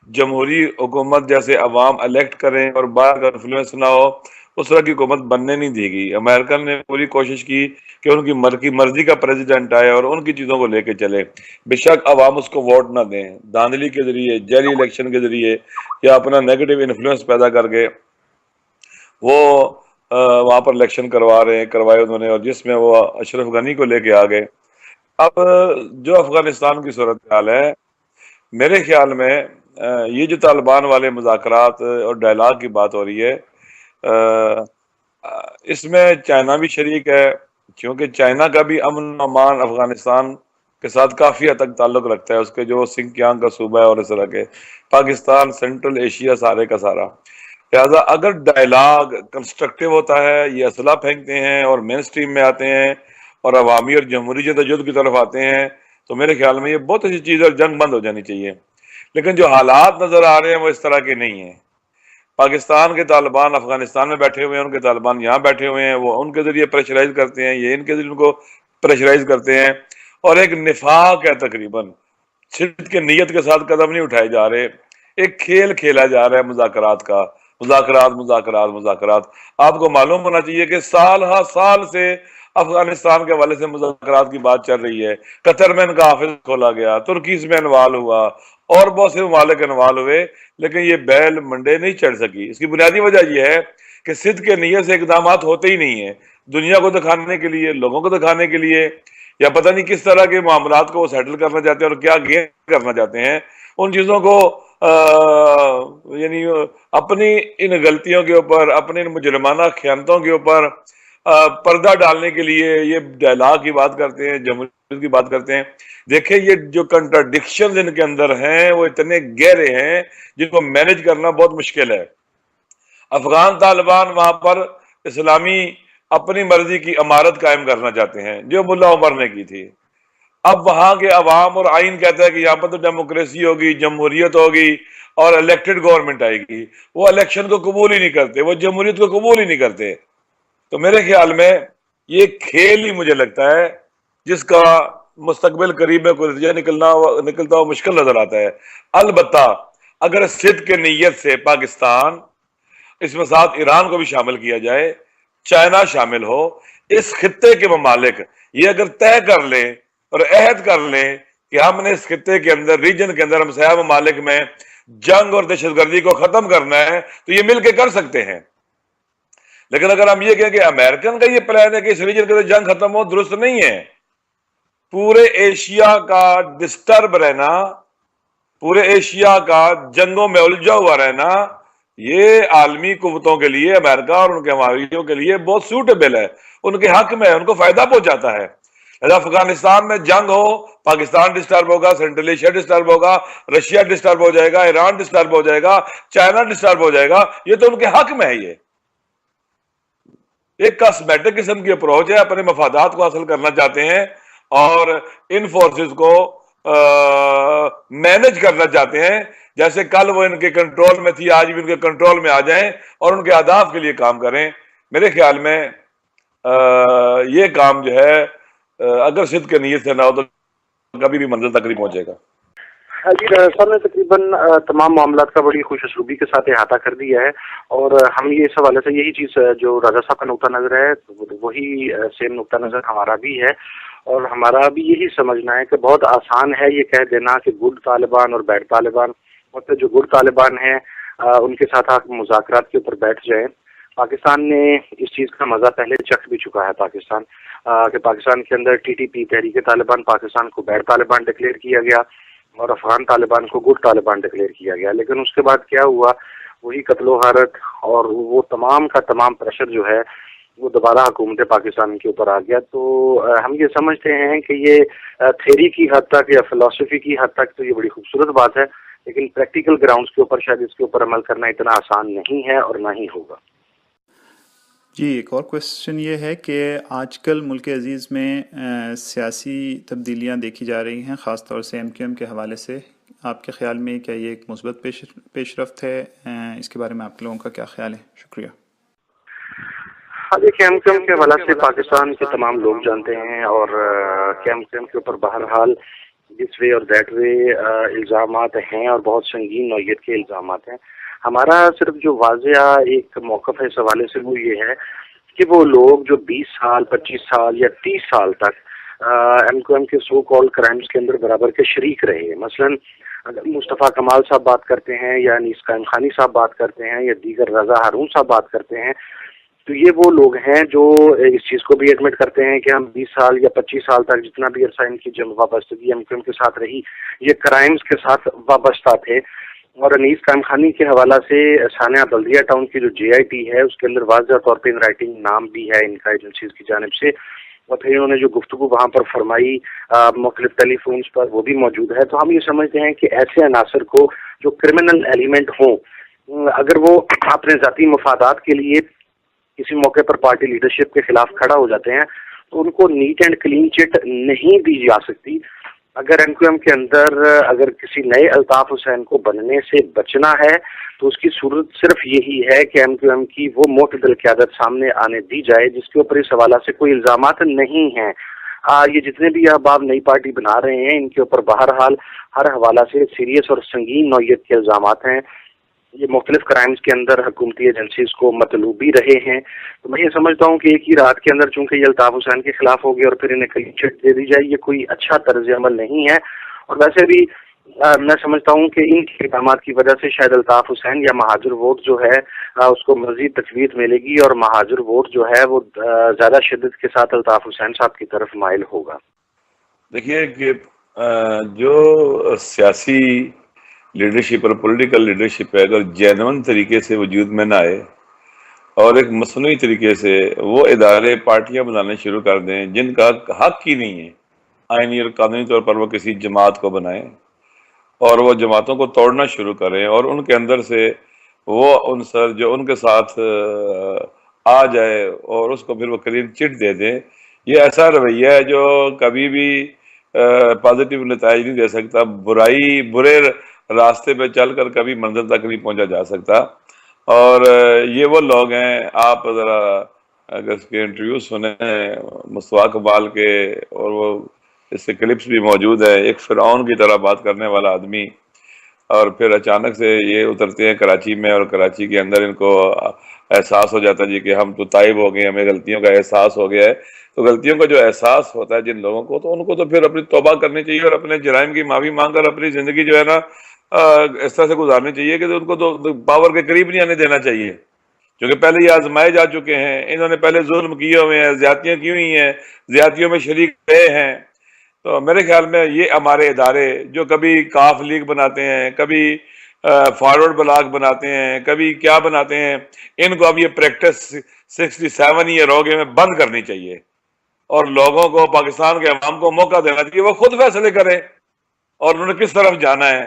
جمہوری حکومت جیسے عوام الیکٹ کریں اور باہر کا انفلوئنس نہ ہو، اس طرح کی حکومت بننے نہیں دی گئی۔ امریکن نے پوری کوشش کی کہ ان کی مرضی کا پریزیڈنٹ آئے اور ان کی چیزوں کو لے کے چلے، بے شک عوام اس کو ووٹ نہ دیں، دھاندلی کے ذریعے، جعلی الیکشن کے ذریعے یا اپنا نیگیٹو انفلوئنس پیدا کر کے وہ وہاں پر الیکشن کروائے انہوں نے، اور جس میں وہ اشرف غنی کو لے کے آ گئے۔ اب جو افغانستان کی صورتحال ہے، میرے خیال میں یہ جو طالبان والے مذاکرات اور ڈائلاگ کی بات ہو رہی ہے، اس میں چائنا بھی شریک ہے، کیونکہ چائنا کا بھی امن و امان افغانستان کے ساتھ کافی حد تک تعلق رکھتا ہے، اس کے جو سنکیانگ کا صوبہ ہے اور اس طرح کے پاکستان، سینٹرل ایشیا سارے کا سارا۔ لہٰذا اگر ڈائلاگ کنسٹرکٹیو ہوتا ہے، یہ اسلحہ پھینکتے ہیں اور مین سٹریم میں آتے ہیں اور عوامی اور جمہوری جدوجہد کی طرف آتے ہیں، تو میرے خیال میں یہ بہت اچھی چیز ہے اور جنگ بند ہو جانی چاہیے۔ لیکن جو حالات نظر آ رہے ہیں وہ اس طرح کے نہیں ہیں۔ پاکستان کے طالبان افغانستان میں بیٹھے ہوئے ہیں، ان کے طالبان یہاں بیٹھے ہوئے ہیں، وہ ان کے ذریعے پریشرائز کرتے ہیں، یہ ان کے ذریعے ان کو پریشرائز کرتے ہیں، اور ایک نفاق ہے تقریباً، صدق کے نیت کے ساتھ قدم نہیں اٹھائے جا رہے، ایک کھیل کھیلا جا رہا ہے مذاکرات کا، مذاکرات۔ آپ کو معلوم ہونا چاہیے کہ سال ہا سال سے افغانستان کے حوالے سے مذاکرات کی بات چل رہی ہے۔ قطر میں ان کا آفس کھولا گیا، ترکی میں انوالو ہوا اور بہت سے ممالک انوالو ہوئے، لیکن یہ بیل منڈے نہیں چڑھ سکی۔ اس کی بنیادی وجہ یہ ہے کہ صدق کے نیت سے اقدامات ہوتے ہی نہیں ہیں، دنیا کو دکھانے کے لیے، لوگوں کو دکھانے کے لیے، یا پتہ نہیں کس طرح کے معاملات کو وہ سیٹل کرنا چاہتے ہیں اور کیا گین کرنا چاہتے ہیں، ان چیزوں کو یعنی اپنی ان غلطیوں کے اوپر، اپنے ان مجرمانہ خیانتوں کے اوپر پردہ ڈالنے کے لیے یہ ڈائلاگ کی بات کرتے ہیں، جمہوریت کی بات کرتے ہیں۔ دیکھیں یہ جو کنٹراڈکشنز ان کے اندر ہیں وہ اتنے گہرے ہیں جن کو مینج کرنا بہت مشکل ہے۔ افغان طالبان وہاں پر اسلامی اپنی مرضی کی امارت قائم کرنا چاہتے ہیں جو ملا عمر نے کی تھی۔ اب وہاں کے عوام اور آئین کہتا ہے کہ یہاں پر تو ڈیموکریسی ہوگی، جمہوریت ہوگی اور الیکٹڈ گورنمنٹ آئے گی، وہ الیکشن کو قبول ہی نہیں کرتے، وہ جمہوریت کو قبول ہی نہیں کرتے۔ تو میرے خیال میں یہ کھیل ہی مجھے لگتا ہے جس کا مستقبل قریب میں کوئی نتیجہ نکلتا ہوا مشکل نظر آتا ہے۔ البتہ اگر صدق کے نیت سے پاکستان، اس میں ساتھ ایران کو بھی شامل کیا جائے، چائنا شامل ہو، اس خطے کے ممالک یہ اگر طے کر لیں اور عہد کر لیں کہ ہم نے اس خطے کے اندر، ریجن کے اندر، ہمسایہ ممالک میں جنگ اور دہشت گردی کو ختم کرنا ہے تو یہ مل کے کر سکتے ہیں۔ لیکن اگر ہم یہ کہیں کہ امریکن کا یہ پلان ہے کہ اس ریجن کے اندر جنگ ختم ہو، درست نہیں ہے۔ پورے ایشیا کا ڈسٹرب رہنا، پورے ایشیا کا جنگوں میں الجھا ہوا رہنا، یہ عالمی قوتوں کے لیے، امریکہ اور ان کے حمایتیوں کے لیے بہت سوٹیبل ہے، ان کے حق میں ہے، ان کو فائدہ پہنچاتا ہے۔ افغانستان میں جنگ ہو، پاکستان ڈسٹرب ہوگا، سینٹرل ایشیا ڈسٹرب ہوگا، رشیا ڈسٹرب ہو جائے گا، ایران ڈسٹرب ہو جائے گا، چائنا ڈسٹرب ہو جائے گا، یہ تو ان کے حق میں ہے۔ یہ ایک کاسمیٹک قسم کی اپروچ ہے، اپنے مفادات کو حاصل کرنا چاہتے ہیں اور ان فورسز کو مینج کرنا چاہتے ہیں، جیسے کل وہ ان کے کنٹرول میں تھی آج بھی ان کے کنٹرول میں آ جائیں اور ان کے اہداف کے لیے کام کریں۔ میرے خیال میں یہ کام جو ہے اگر صدق کے نیت سے نہ ہو تو کبھی بھی منزل تک نہیں پہنچے گا۔ جی صاحب نے تقریباً تمام معاملات کا بڑی خوش اسلوبی کے ساتھ احاطہ کر دیا ہے، اور ہم یہ اس حوالے سے یہی چیز جو رضا صاحب کا نقطہ نظر ہے وہی سیم نقطہ نظر ہمارا بھی ہے، اور ہمارا بھی یہی سمجھنا ہے کہ بہت آسان ہے یہ کہہ دینا کہ گڈ طالبان اور بیڈ طالبان، مطلب جو گڈ طالبان ہیں ان کے ساتھ آپ مذاکرات کے اوپر بیٹھ جائیں۔ پاکستان نے اس چیز کا مزہ پہلے چکھ بھی چکا ہے پاکستان، کہ پاکستان کے اندر ٹی ٹی پی تحریک طالبان پاکستان کو بیڈ طالبان ڈکلیئر کیا گیا اور افغان طالبان کو گڈ طالبان ڈکلیئر کیا گیا، لیکن اس کے بعد کیا ہوا، وہی قتل و غارت اور وہ تمام کا تمام پریشر جو ہے وہ دوبارہ حکومت پاکستان کے اوپر آ گیا۔ تو ہم یہ سمجھتے ہیں کہ یہ تھیری کی حد تک یا فلسفی کی حد تک تو یہ بڑی خوبصورت بات ہے، لیکن پریکٹیکل گراؤنڈز کے اوپر شاید اس کے اوپر عمل کرنا اتنا آسان نہیں ہے اور نہ ہی ہوگا۔ جی، ایک اور کوشچن یہ ہے کہ آج کل ملک عزیز میں سیاسی تبدیلیاں دیکھی جا رہی ہیں، خاص طور سے MQM کے حوالے سے۔ آپ کے خیال میں کیا یہ ایک مثبت پیش رفت ہے؟ اس کے بارے میں آپ لوگوں کا کیا خیال ہے؟ شکریہ۔ ہاں دیکھیں، MQM کے حوالے سے پاکستان کے تمام لوگ جانتے ہیں، اور MQM کے اوپر بہرحال دس وے اور دیٹ وے الزامات ہیں، اور بہت سنگین نوعیت کے الزامات ہیں۔ ہمارا صرف جو واضح ایک موقف ہے اس حوالے سے وہ یہ ہے کہ وہ لوگ جو 20 سال 25 سال یا 30 سال تک MQM کے سو کال کرائمز کے اندر برابر کے شریک رہے، مثلاً اگر مصطفیٰ کمال صاحب بات کرتے ہیں یا انیس قائم خانی صاحب بات کرتے ہیں یا دیگر رضا ہارون صاحب بات کرتے ہیں، تو یہ وہ لوگ ہیں جو اس چیز کو بھی ایڈمٹ کرتے ہیں کہ ہم 20 سال یا 25 سال تک جتنا بھی عرصہ ان کی وابستگی MQM کے ساتھ رہی، یہ کرائمز کے ساتھ وابستہ تھے۔ اور انیس قائم خانی کے حوالہ سے ثانیہ بلدیہ ٹاؤن کی جو JIT ہے اس کے اندر واضح طور پہ ان رائٹنگ نام بھی ہے ان کا ایجنسیز کی جانب سے، اور پھر انہوں نے جو گفتگو وہاں پر فرمائی مختلف ٹیلی فونز پر وہ بھی موجود ہے۔ تو ہم یہ سمجھتے ہیں کہ ایسے عناصر کو جو کرمنل ایلیمنٹ ہوں، اگر وہ اپنے ذاتی مفادات کے لیے کسی موقع پر پارٹی لیڈرشپ کے خلاف کھڑا ہو جاتے ہیں تو ان کو نیٹ اینڈ کلین چٹ نہیں دی جا سکتی۔ اگر MQM کے اندر اگر کسی نئے الطاف حسین کو بننے سے بچنا ہے تو اس کی صورت صرف یہی ہے کہ MQM کی وہ معتدل قیادت سامنے آنے دی جائے جس کے اوپر اس حوالہ سے کوئی الزامات نہیں ہیں۔ یہ جتنے بھی احباب نئی پارٹی بنا رہے ہیں ان کے اوپر بہرحال ہر حوالہ سے سیریس اور سنگین نوعیت کے الزامات ہیں، یہ مختلف کرائمز کے اندر حکومتی ایجنسیز کو مطلوب بھی رہے ہیں۔ تو میں یہ سمجھتا ہوں کہ ایک ہی رات کے اندر چونکہ یہ الطاف حسین کے خلاف ہو گئے اور پھر انہیں کلین چٹ دے دی جائے، یہ کوئی اچھا طرز عمل نہیں ہے۔ اور ویسے بھی میں سمجھتا ہوں کہ ان کے اقدامات کی وجہ سے شاید الطاف حسین یا مہاجر ووٹ جو ہے اس کو مزید تقویت ملے گی، اور مہاجر ووٹ جو ہے وہ زیادہ شدت کے ساتھ الطاف حسین صاحب کی طرف مائل ہوگا۔ دیکھیے کہ جو سیاسی لیڈرشپ اور پولیٹیکل لیڈرشپ ہے اگر جینون طریقے سے وجود میں نہ آئے اور ایک مصنوعی طریقے سے وہ ادارے پارٹیاں بنانے شروع کر دیں جن کا حق ہی نہیں ہے آئینی اور قانونی طور پر وہ کسی جماعت کو بنائیں اور وہ جماعتوں کو توڑنا شروع کریں اور ان کے اندر سے وہ عنصر جو ان کے ساتھ آ جائے اور اس کو پھر وہ کلین چٹ دے دیں، یہ ایسا رویہ ہے جو کبھی بھی پازیٹیو نتائج نہیں دے سکتا۔ برے راستے پہ چل کر کبھی منزل تک نہیں پہنچا جا سکتا۔ اور یہ وہ لوگ ہیں، آپ ذرا اگر اس کے انٹرویو سنیں مصطفیٰ کمال کے، اور وہ اس کے کلپس بھی موجود ہے، ایک فرعون کی طرح بات کرنے والا آدمی، اور پھر اچانک سے یہ اترتے ہیں کراچی میں اور کراچی کے اندر ان کو احساس ہو جاتا ہے جی کہ ہم تو تائب ہو گئے، ہمیں غلطیوں کا احساس ہو گیا ہے۔ تو غلطیوں کا جو احساس ہوتا ہے جن لوگوں کو، تو ان کو تو پھر اپنی توبہ کرنی چاہیے اور اپنے جرائم کی معافی مانگ کر اپنی زندگی جو ہے نا اس طرح سے گزارنی چاہیے کہ ان کو تو پاور کے قریب نہیں آنے دینا چاہیے، کیونکہ پہلے یہ آزمائے جا چکے ہیں، انہوں نے پہلے ظلم کیے ہوئے ہیں، زیادتیاں کی ہوئی ہیں، زیادتیوں میں شریک رہے ہیں۔ تو میرے خیال میں یہ ہمارے ادارے جو کبھی کاف لیگ بناتے ہیں، کبھی فارورڈ بلاک بناتے ہیں، کبھی کیا بناتے ہیں، ان کو اب یہ پریکٹس 67 ایئر ہو گئے میں بند کرنی چاہیے اور لوگوں کو، پاکستان کے عوام کو موقع دینا چاہیے وہ خود فیصلے کریں اور انہوں نے کس طرف جانا ہے۔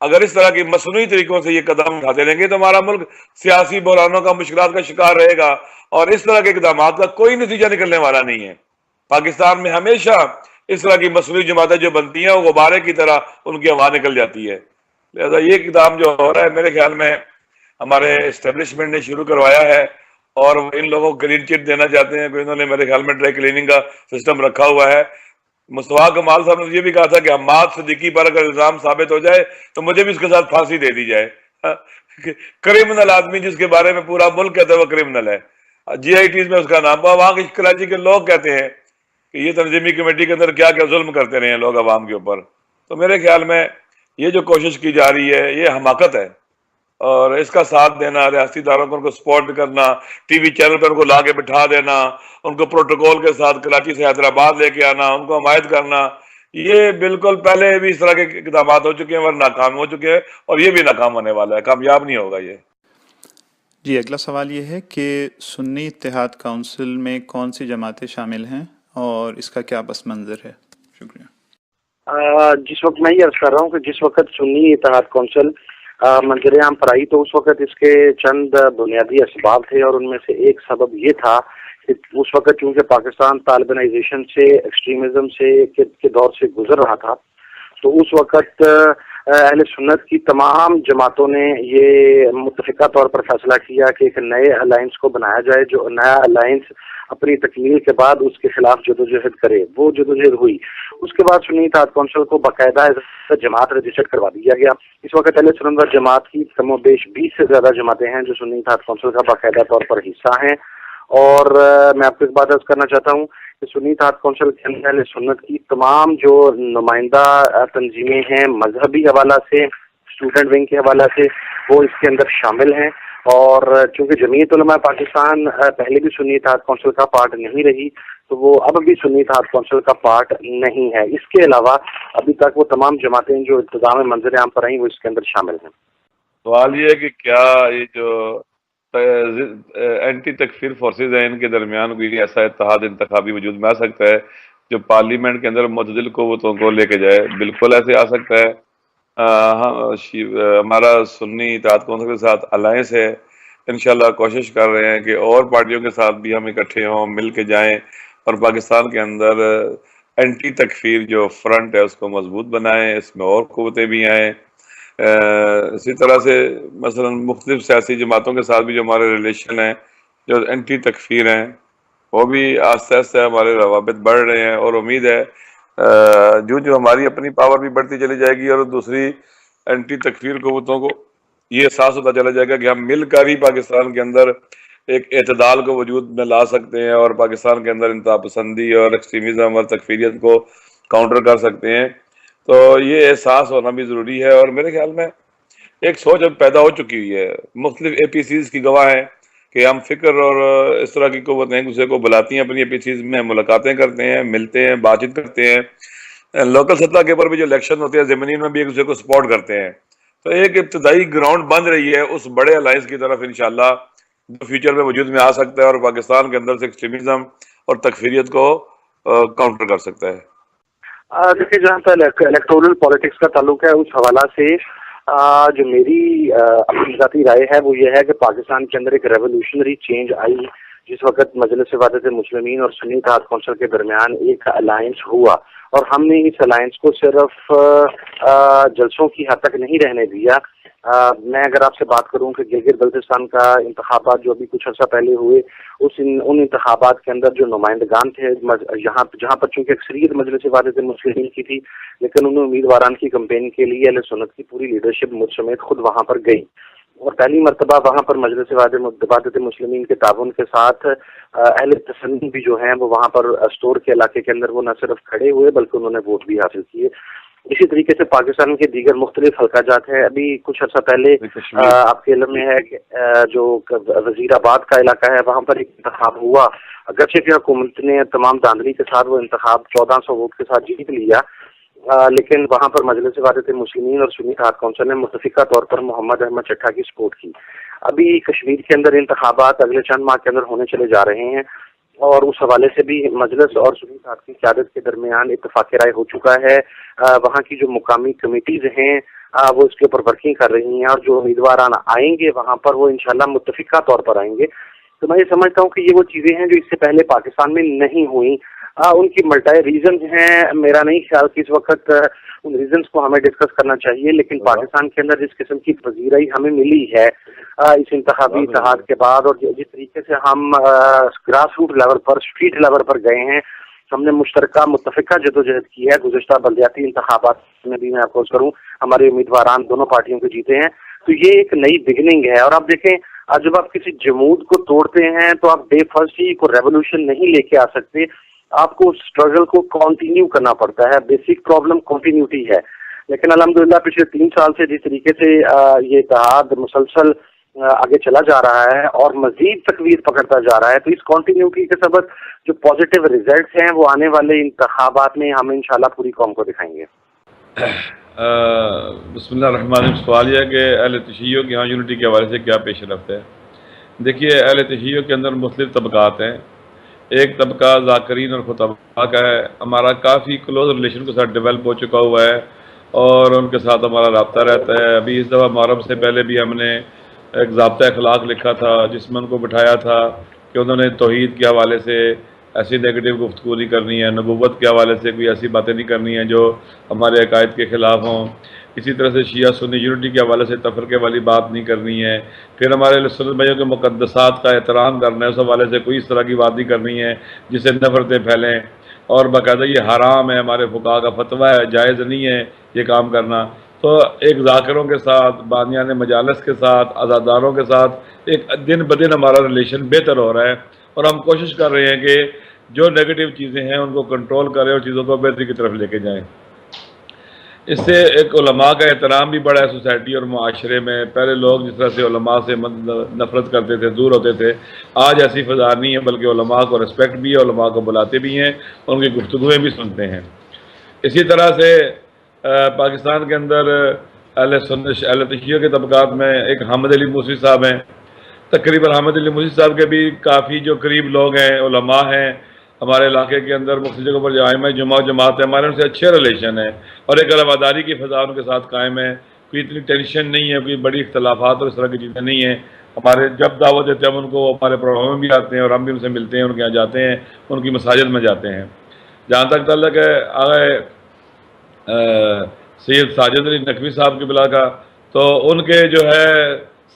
اگر اس طرح کی مصنوعی طریقوں سے یہ قدم اٹھاتے رہیں گے تو ہمارا ملک سیاسی بحرانوں کا، مشکلات کا شکار رہے گا اور اس طرح کے اقدامات کا کوئی نتیجہ نکلنے والا نہیں ہے۔ پاکستان میں ہمیشہ اس طرح کی مصنوعی جماعتیں جو بنتی ہیں وہ غبارے کی طرح ان کی ہوا نکل جاتی ہے۔ لہذا یہ اقدام جو ہو رہا ہے میرے خیال میں ہمارے اسٹیبلشمنٹ نے شروع کروایا ہے اور ان لوگوں کو کلین چٹ دینا چاہتے ہیں، انہوں نے میرے خیال میں ڈرائی کلیننگ کا سسٹم رکھا ہوا ہے۔ مصطفیٰ کمال صاحب نے یہ بھی کہا تھا کہ حماد صدیقی پر اگر الزام ثابت ہو جائے تو مجھے بھی اس کے ساتھ پھانسی دے دی جائے. کرمنل آدمی جس کے بارے میں پورا ملک کہتا ہے وہ کرمنل ہے. جی آئی ٹیز میں اس کا نام, وہاں کے کراچی کے لوگ کہتے ہیں کہ یہ تنظیمی کمیٹی کے اندر کیا کیا ظلم کرتے رہے ہیں لوگ عوام کے اوپر. تو میرے خیال میں یہ جو کوشش کی جا رہی ہے یہ حماقت ہے, اور اس کا ساتھ دینا, ریاستی اداروں کو ان کو سپورٹ کرنا, ٹی وی چینل پر ان کو لا کے بٹھا دینا, ان کو پروٹوکول کے ساتھ کراچی سے حیدرآباد لے کے آنا, ان کو حمایت کرنا, یہ بالکل پہلے بھی اس طرح کے اقدامات ہو چکے ہیں اور ناکام ہو چکے ہیں, اور یہ بھی ناکام ہونے والا ہے, کامیاب نہیں ہوگا یہ. جی اگلا سوال یہ ہے کہ سنی اتحاد کونسل میں کون سی جماعتیں شامل ہیں اور اس کا کیا پس منظر ہے؟ شکریہ. جس وقت میں یہ عرض کر رہا ہوں کہ جس وقت سنی اتحاد کونسل منظر عام پر آئی تو اس وقت اس کے چند بنیادی اسباب تھے, اور ان میں سے ایک سبب یہ تھا کہ اس وقت چونکہ پاکستان طالبانائزیشن سے, ایکسٹریمزم سے کے دور سے گزر رہا تھا, تو اس وقت اہل سنت کی تمام جماعتوں نے یہ متفقہ طور پر فیصلہ کیا کہ ایک نئے الائنس کو بنایا جائے, جو نیا الائنس اپنی تکمیل کے بعد اس کے خلاف جدوجہد کرے. وہ جدوجہد ہوئی. اس کے بعد سنی اتحاد کونسل کو باقاعدہ جماعت رجسٹرڈ کروا دیا گیا. اس وقت اہل سنت و جماعت کی کم و بیش 20 سے زیادہ جماعتیں ہیں جو سنی اتحاد کونسل کا باقاعدہ طور پر حصہ ہیں. اور میں آپ کو ایک بات عرض کرنا چاہتا ہوں کہ سنی اتحاد کونسل کے اندر اہل سنت کی تمام جو نمائندہ تنظیمیں ہیں مذہبی حوالہ سے, اسٹوڈنٹ ونگ کے حوالہ سے, وہ اس کے اندر شامل ہیں. اور چونکہ جمعیت علماء پاکستان پہلے بھی سنی اتحاد کونسل کا پارٹ نہیں رہی, تو وہ اب بھی سنی اتحاد کونسل کا پارٹ نہیں ہے. اس کے علاوہ ابھی تک وہ تمام جماعتیں جو انتظام منظر عام پر آئیں وہ اس کے اندر شامل ہیں. سوال یہ ہے کہ کیا یہ جو اینٹی تکفیر فورسز ہیں ان کے درمیان کوئی ایسا اتحاد انتخابی وجود میں آ سکتا ہے جو پارلیمنٹ کے اندر معتدل قوتوں کو لے کے جائے؟ بالکل ایسے آ سکتا ہے. ہمارا سنی اتحاد کونسل کے ساتھ الائنس ہے, انشاءاللہ کوشش کر رہے ہیں کہ اور پارٹیوں کے ساتھ بھی ہم اکٹھے ہوں, مل کے جائیں, اور پاکستان کے اندر اینٹی تکفیر جو فرنٹ ہے اس کو مضبوط بنائیں, اس میں اور قوتیں بھی آئیں. اسی طرح سے مثلا مختلف سیاسی جماعتوں کے ساتھ بھی جو ہمارے ریلیشن ہیں جو اینٹی تکفیر ہیں وہ بھی آہستہ آہستہ ہمارے روابط بڑھ رہے ہیں, اور امید ہے جو ہماری اپنی پاور بھی بڑھتی چلی جائے گی اور دوسری اینٹی تکفیر قوتوں کو یہ احساس ہوتا چلا جائے گا کہ ہم مل کر ہی پاکستان کے اندر ایک اعتدال کو وجود میں لا سکتے ہیں اور پاکستان کے اندر انتہا پسندی اور ایکسٹریمزم اور تکفیریت کو کاؤنٹر کر سکتے ہیں. تو یہ احساس ہونا بھی ضروری ہے, اور میرے خیال میں ایک سوچ اب پیدا ہو چکی ہوئی ہے. مختلف اے پی سیز کی گواہ ہیں کہ ہم فکر اور اس طرح کی قوتیں ایک دوسرے کو بلاتی ہیں, اپنی اے پی سیز میں ملاقاتیں کرتے ہیں, ملتے ہیں, بات چیت کرتے ہیں. لوکل سطح کے اوپر بھی جو الیکشن ہوتے ہیں زمینی میں بھی ایک دوسرے کو سپورٹ کرتے ہیں. تو ایک ابتدائی گراؤنڈ بن رہی ہے اس بڑے الائنس کی طرف انشاءاللہ جو فیوچر میں وجود میں آ سکتا ہے اور پاکستان کے اندر سے ایکسٹریمزم اور تکفیریت کو کاؤنٹر کر سکتا ہے. دیکھیے جہاں تک الیکٹورل پالیٹکس کا تعلق ہے اس حوالہ سے جو میری اپنی ذاتی رائے ہے وہ یہ ہے کہ پاکستان کے اندر ایک ریولیوشنری چینج آئی جس وقت مجلس وحدت مسلمین اور سنی اتحاد کونسل کے درمیان ایک الائنس ہوا, اور ہم نے اس الائنس کو صرف جلسوں کی حد تک نہیں رہنے دیا. میں اگر آپ سے بات کروں کہ گلگت بلتستان کا انتخابات جو ابھی کچھ عرصہ پہلے ہوئے, ان انتخابات کے اندر جو نمائندگان تھے جہاں پر چونکہ اکثریت مجلس وحدت مسلمین کی تھی, لیکن انہوں امیدواران کی کمپین کے لیے اہل سنت کی پوری لیڈرشپ مجھ سمیت خود وہاں پر گئی, اور پہلی مرتبہ وہاں پر مجلس وحدت مسلمین کے تعاون کے ساتھ اہل تسنی بھی جو ہیں وہ وہاں پر اسٹور کے علاقے کے اندر وہ نہ صرف کھڑے ہوئے بلکہ انہوں نے ووٹ بھی حاصل کیے. اسی طریقے سے پاکستان کے دیگر مختلف حلقہ جات ہیں. ابھی کچھ عرصہ پہلے آپ کے علم میں ہے کہ جو وزیر آباد کا علاقہ ہے وہاں پر ایک انتخاب ہوا, اگرچہ کہ حکومت نے تمام دھاندلی کے ساتھ وہ انتخاب 1400 ووٹ کے ساتھ جیت لیا, لیکن وہاں پر مجلس وحدت مسلمین اور سنی اتحاد کونسل نے متفقہ طور پر محمد احمد چٹھا کی سپورٹ کی. ابھی کشمیر کے اندر انتخابات اگلے چند ماہ کے اندر ہونے چلے جا رہے ہیں, اور اس حوالے سے بھی مجلس اور سنی اتحاد کی قیادت کے درمیان اتفاق رائے ہو چکا ہے. وہاں کی جو مقامی کمیٹیز ہیں وہ اس کے اوپر ورکنگ کر رہی ہیں, اور جو امیدواران آئیں گے وہاں پر وہ انشاءاللہ متفقہ طور پر آئیں گے. تو میں یہ سمجھتا ہوں کہ یہ وہ چیزیں ہیں جو اس سے پہلے پاکستان میں نہیں ہوئیں. ان کی ملٹائی ریزنز ہیں, میرا نہیں خیال کہ اس وقت ان ریزنز کو ہمیں ڈسکس کرنا چاہیے, لیکن پاکستان کے اندر جس قسم کی پذیرائی ہمیں ملی ہے اس انتخابی اتحاد کے بعد, اور جس طریقے سے ہم گراس روٹ لیول پر, اسٹریٹ لیول پر گئے ہیں, ہم نے مشترکہ متفقہ جدوجہد کی ہے. گزشتہ بلدیاتی انتخابات میں بھی میں آپ کو کروں ہمارے امیدواران دونوں پارٹیوں کے جیتے ہیں. تو یہ ایک نئی بگننگ ہے. اور آپ دیکھیں جب آپ کسی جمود کو توڑتے ہیں تو آپ ڈے فرسٹ ہی کو ریولوشن نہیں لے کے آ سکتے. آپ کو اسٹرگل کو کنٹینیو کرنا پڑتا ہے. بیسک پرابلم کنٹینیوٹی ہے. لیکن الحمدللہ پچھلے 3 سال سے جس طریقے سے یہ اتحاد مسلسل آگے چلا جا رہا ہے اور مزید تقویت پکڑتا جا رہا ہے, تو اس کنٹینیوٹی کے سبب جو پازیٹیو ریزلٹس ہیں وہ آنے والے انتخابات میں ہم انشاءاللہ پوری قوم کو دکھائیں گے. بسم اللہ الرحمن الرحیم. سوال یہ ہے کہ اہل تشیع کے ہاں یونٹی کے حوالے سے کیا پیش رفت ہے. دیکھیے اہل تشیع کے اندر مختلف طبقات ہیں. ایک طبقہ ذاکرین اور خطباء کا ہے. ہمارا کافی کلوز ریلیشن کے ساتھ ڈیولپ ہو چکا ہوا ہے اور ان کے ساتھ ہمارا رابطہ رہتا ہے. ابھی اس دفعہ محرم سے پہلے بھی ہم نے ایک ضابطہ اخلاق لکھا تھا جس میں ان کو بٹھایا تھا کہ انہوں نے توحید کے حوالے سے ایسی نیگیٹو گفتگو نہیں کرنی ہے, نبوت کے حوالے سے کوئی ایسی باتیں نہیں کرنی ہیں جو ہمارے عقائد کے خلاف ہوں. اسی طرح سے شیعہ سنی یونٹی کے حوالے سے تفرقے والی بات نہیں کرنی ہے. پھر ہمارے سنت بھائیوں کے مقدسات کا احترام کرنا ہے, اس حوالے سے کوئی اس طرح کی بات نہیں کرنی ہے جس سے نفرتیں پھیلیں. اور باقاعدہ یہ حرام ہے, ہمارے فقہا کا فتویٰ ہے, جائز نہیں ہے یہ کام کرنا. تو ایک ذاکروں کے ساتھ, بانیان مجالس کے ساتھ, عزاداروں کے ساتھ ایک دن بدن ہمارا ریلیشن بہتر ہو رہا ہے اور ہم کوشش کر رہے ہیں کہ جو نیگیٹو چیزیں ہیں ان کو کنٹرول کریں اور چیزوں کو بہتری کی طرف لے کے جائیں. اس سے ایک علماء کا احترام بھی بڑا ہے سوسائٹی اور معاشرے میں. پہلے لوگ جس طرح سے علماء سے نفرت کرتے تھے, دور ہوتے تھے, آج ایسی فضا نہیں ہے بلکہ علماء کو رسپیکٹ بھی ہے, علماء کو بلاتے بھی ہیں, ان کی گفتگویں بھی سنتے ہیں. اسی طرح سے پاکستان کے اندر اہل تشیع کے طبقات میں ایک حامد علی موسی صاحب ہیں. تقریباً حامد علی موسی صاحب کے بھی کافی جو قریب لوگ ہیں, علماء ہیں ہمارے علاقے کے اندر, مختلف جگہوں پر جو ائمہ جماعت ہے ہمارے ان سے اچھے ریلیشن ہیں اور ایک رواداری کی فضا ان کے ساتھ قائم ہے. کوئی اتنی ٹینشن نہیں ہے, کوئی بڑی اختلافات اور اس طرح کی چیزیں نہیں ہیں. ہمارے جب دعوت دیتے ہیں ہم ان کو, ہمارے پروگرام میں بھی آتے ہیں اور ہم بھی ان سے ملتے ہیں, ان کے یہاں جاتے ہیں, ان کی مساجد میں جاتے ہیں. جہاں تک تعلق ہے آگے سید ساجد علی نقوی صاحب کی بلا کا, تو ان کے جو ہے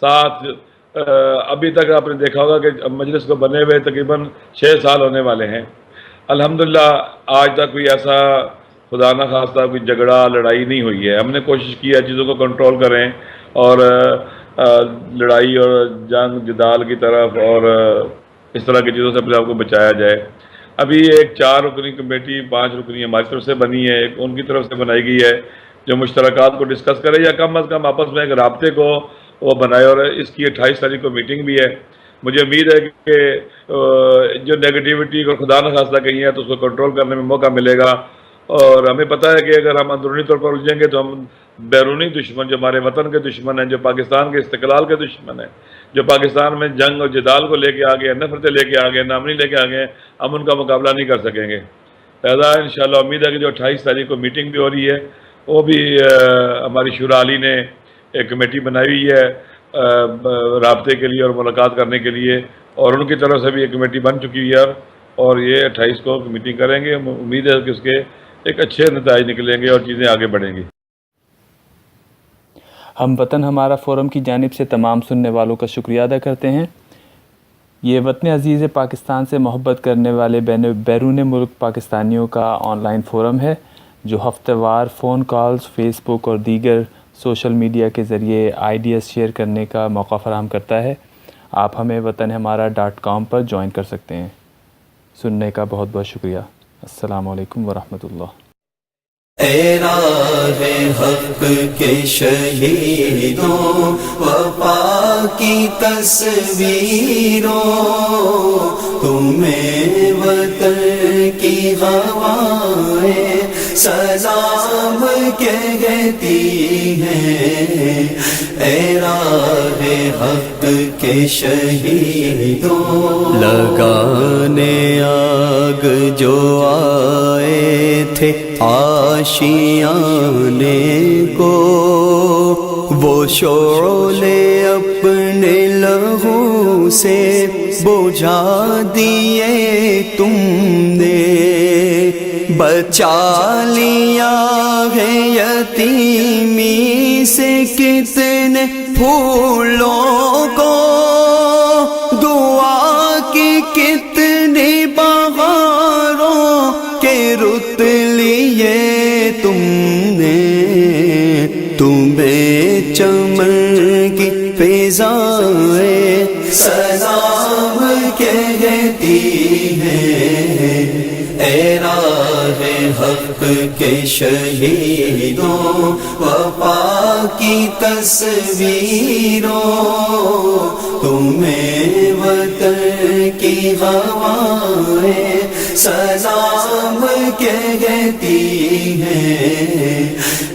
ساتھ ابھی تک آپ نے دیکھا ہوگا کہ مجلس کو بنے ہوئے تقریباً 6 سال ہونے والے ہیں. الحمدللہ آج تک کوئی ایسا خدا نہ خواستہ کوئی جھگڑا لڑائی نہیں ہوئی ہے. ہم نے کوشش کی ہے چیزوں کو کنٹرول کریں اور لڑائی اور جنگ جدال کی طرف اور اس طرح کی چیزوں سے اپنے آپ کو بچایا جائے. ابھی ایک 4 رکنی کمیٹی 5 رکنی ہماری طرف سے بنی ہے, ایک ان کی طرف سے بنائی گئی ہے جو مشترکات کو ڈسکس کرے یا کم از کم آپس میں ایک رابطے کو وہ بنائے. اور اس کی 28 تاریخ کو میٹنگ بھی ہے. مجھے امید ہے کہ جو نیگیٹیوٹی کو خدا نہ خواستہ کہیں ہے تو اس کو کنٹرول کرنے میں موقع ملے گا. اور ہمیں پتہ ہے کہ اگر ہم اندرونی طور پر الجھیں گے تو ہم بیرونی دشمن جو ہمارے وطن کے دشمن ہیں, جو پاکستان کے استقلال کے دشمن ہیں, جو پاکستان میں جنگ اور جدال کو لے کے آ گئے, نفرتیں لے کے آ گئے, نامنی لے کے آ گئے, ہم ان کا مقابلہ نہیں کر سکیں گے. لہٰذا انشاءاللہ امید ہے کہ جو 28 تاریخ کو میٹنگ بھی ہو رہی ہے وہ بھی ہماری شورا علی نے ایک کمیٹی بنائی ہوئی ہے رابطے کے لیے اور ملاقات کرنے کے لیے, اور ان کی طرف سے بھی ایک کمیٹی بن چکی ہوئی ہے اور یہ 28 کو میٹنگ کریں گے. امید ہے کہ اس کے ایک اچھے نتائج نکلیں گے اور چیزیں آگے بڑھیں گی. ہم وطن ہمارا فورم کی جانب سے تمام سننے والوں کا شکریہ ادا کرتے ہیں. یہ وطن عزیز پاکستان سے محبت کرنے والے بیرون ملک پاکستانیوں کا آن لائن فورم ہے جو ہفتہ وار فون کالز, فیس بک اور دیگر سوشل میڈیا کے ذریعے آئیڈیاز شیئر کرنے کا موقع فراہم کرتا ہے. آپ ہمیں watanhamara.com پر جوائن کر سکتے ہیں. سننے کا بہت بہت شکریہ. السلام علیکم ورحمۃ اللہ. اے راہ حق کے شہیدوں وفا کی تصویروں, تمہیں وطن کی ہوائیں سلام کہتی ہیں. اے راہ حق کے شہیدوں, لگانے آگ جو آئے تھے آشیانے کو, وہ شعلے اپنے لہو سے بجھا دیے تم نے. بچا لیا ہے یتیمی سے کتنے پھولوں کو, دعا کی کتنی بہاروں کہتی ہیں اے راہ حق کے شہیدوں وفا کی تصویروں تمہیں وطن کی ہوائیں سلام کہتی ہیں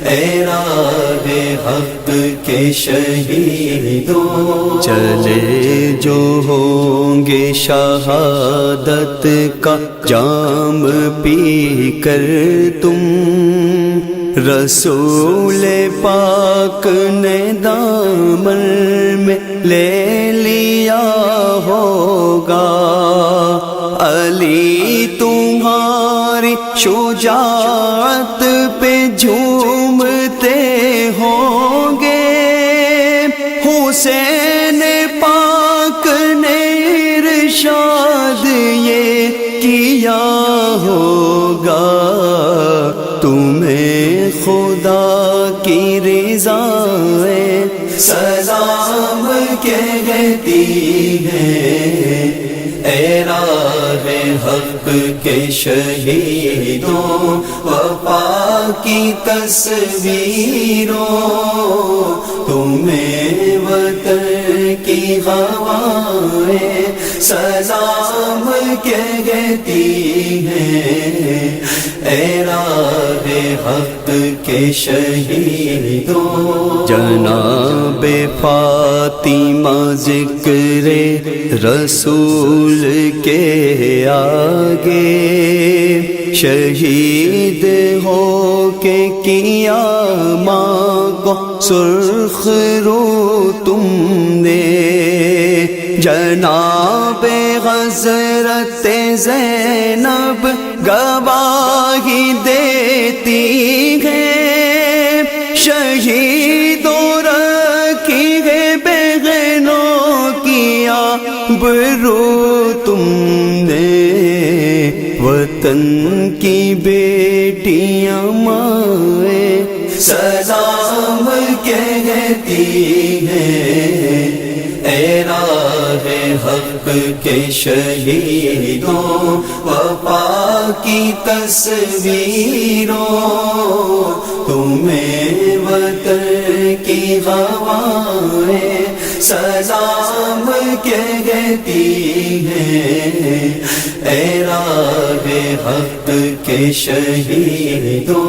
اے راہ حق کے شہیدوں چلے جو ہوں گے شہادت کا جام پی کر تم رسول پاک نے دامن میں لے لیا ہوگا علی تمہاری شجاعت پہ جھومتے ہوں گے حسین پاک نے ارشاد یہ کیا ہوگا تمہیں خدا کی رضا سلام کہتی ہیں اے راہ حق کے شہیدوں وفا کی تصویروں تمہیں وطن کی ہوائیں سلام کہتی ہیں اے راہ حق کے شہیدوں جناب فاطمہ ذکر رسول کے آگے شہید ہو کے کیا ماں کو سرخ رو تم نے جناب حضرت زینب گواہی دیتی ہے شہیدوں رکھی ہے بہنوں کی آبرو تم نے وطن کی بیٹیاں مائیں سلام کہتی ہیں اے راہ حق کے شہیدوں وفا کی تصویروں تمہیں وطن کی ہوائیں سلام کہتی ہیں اے راہ حق کے شہیدوں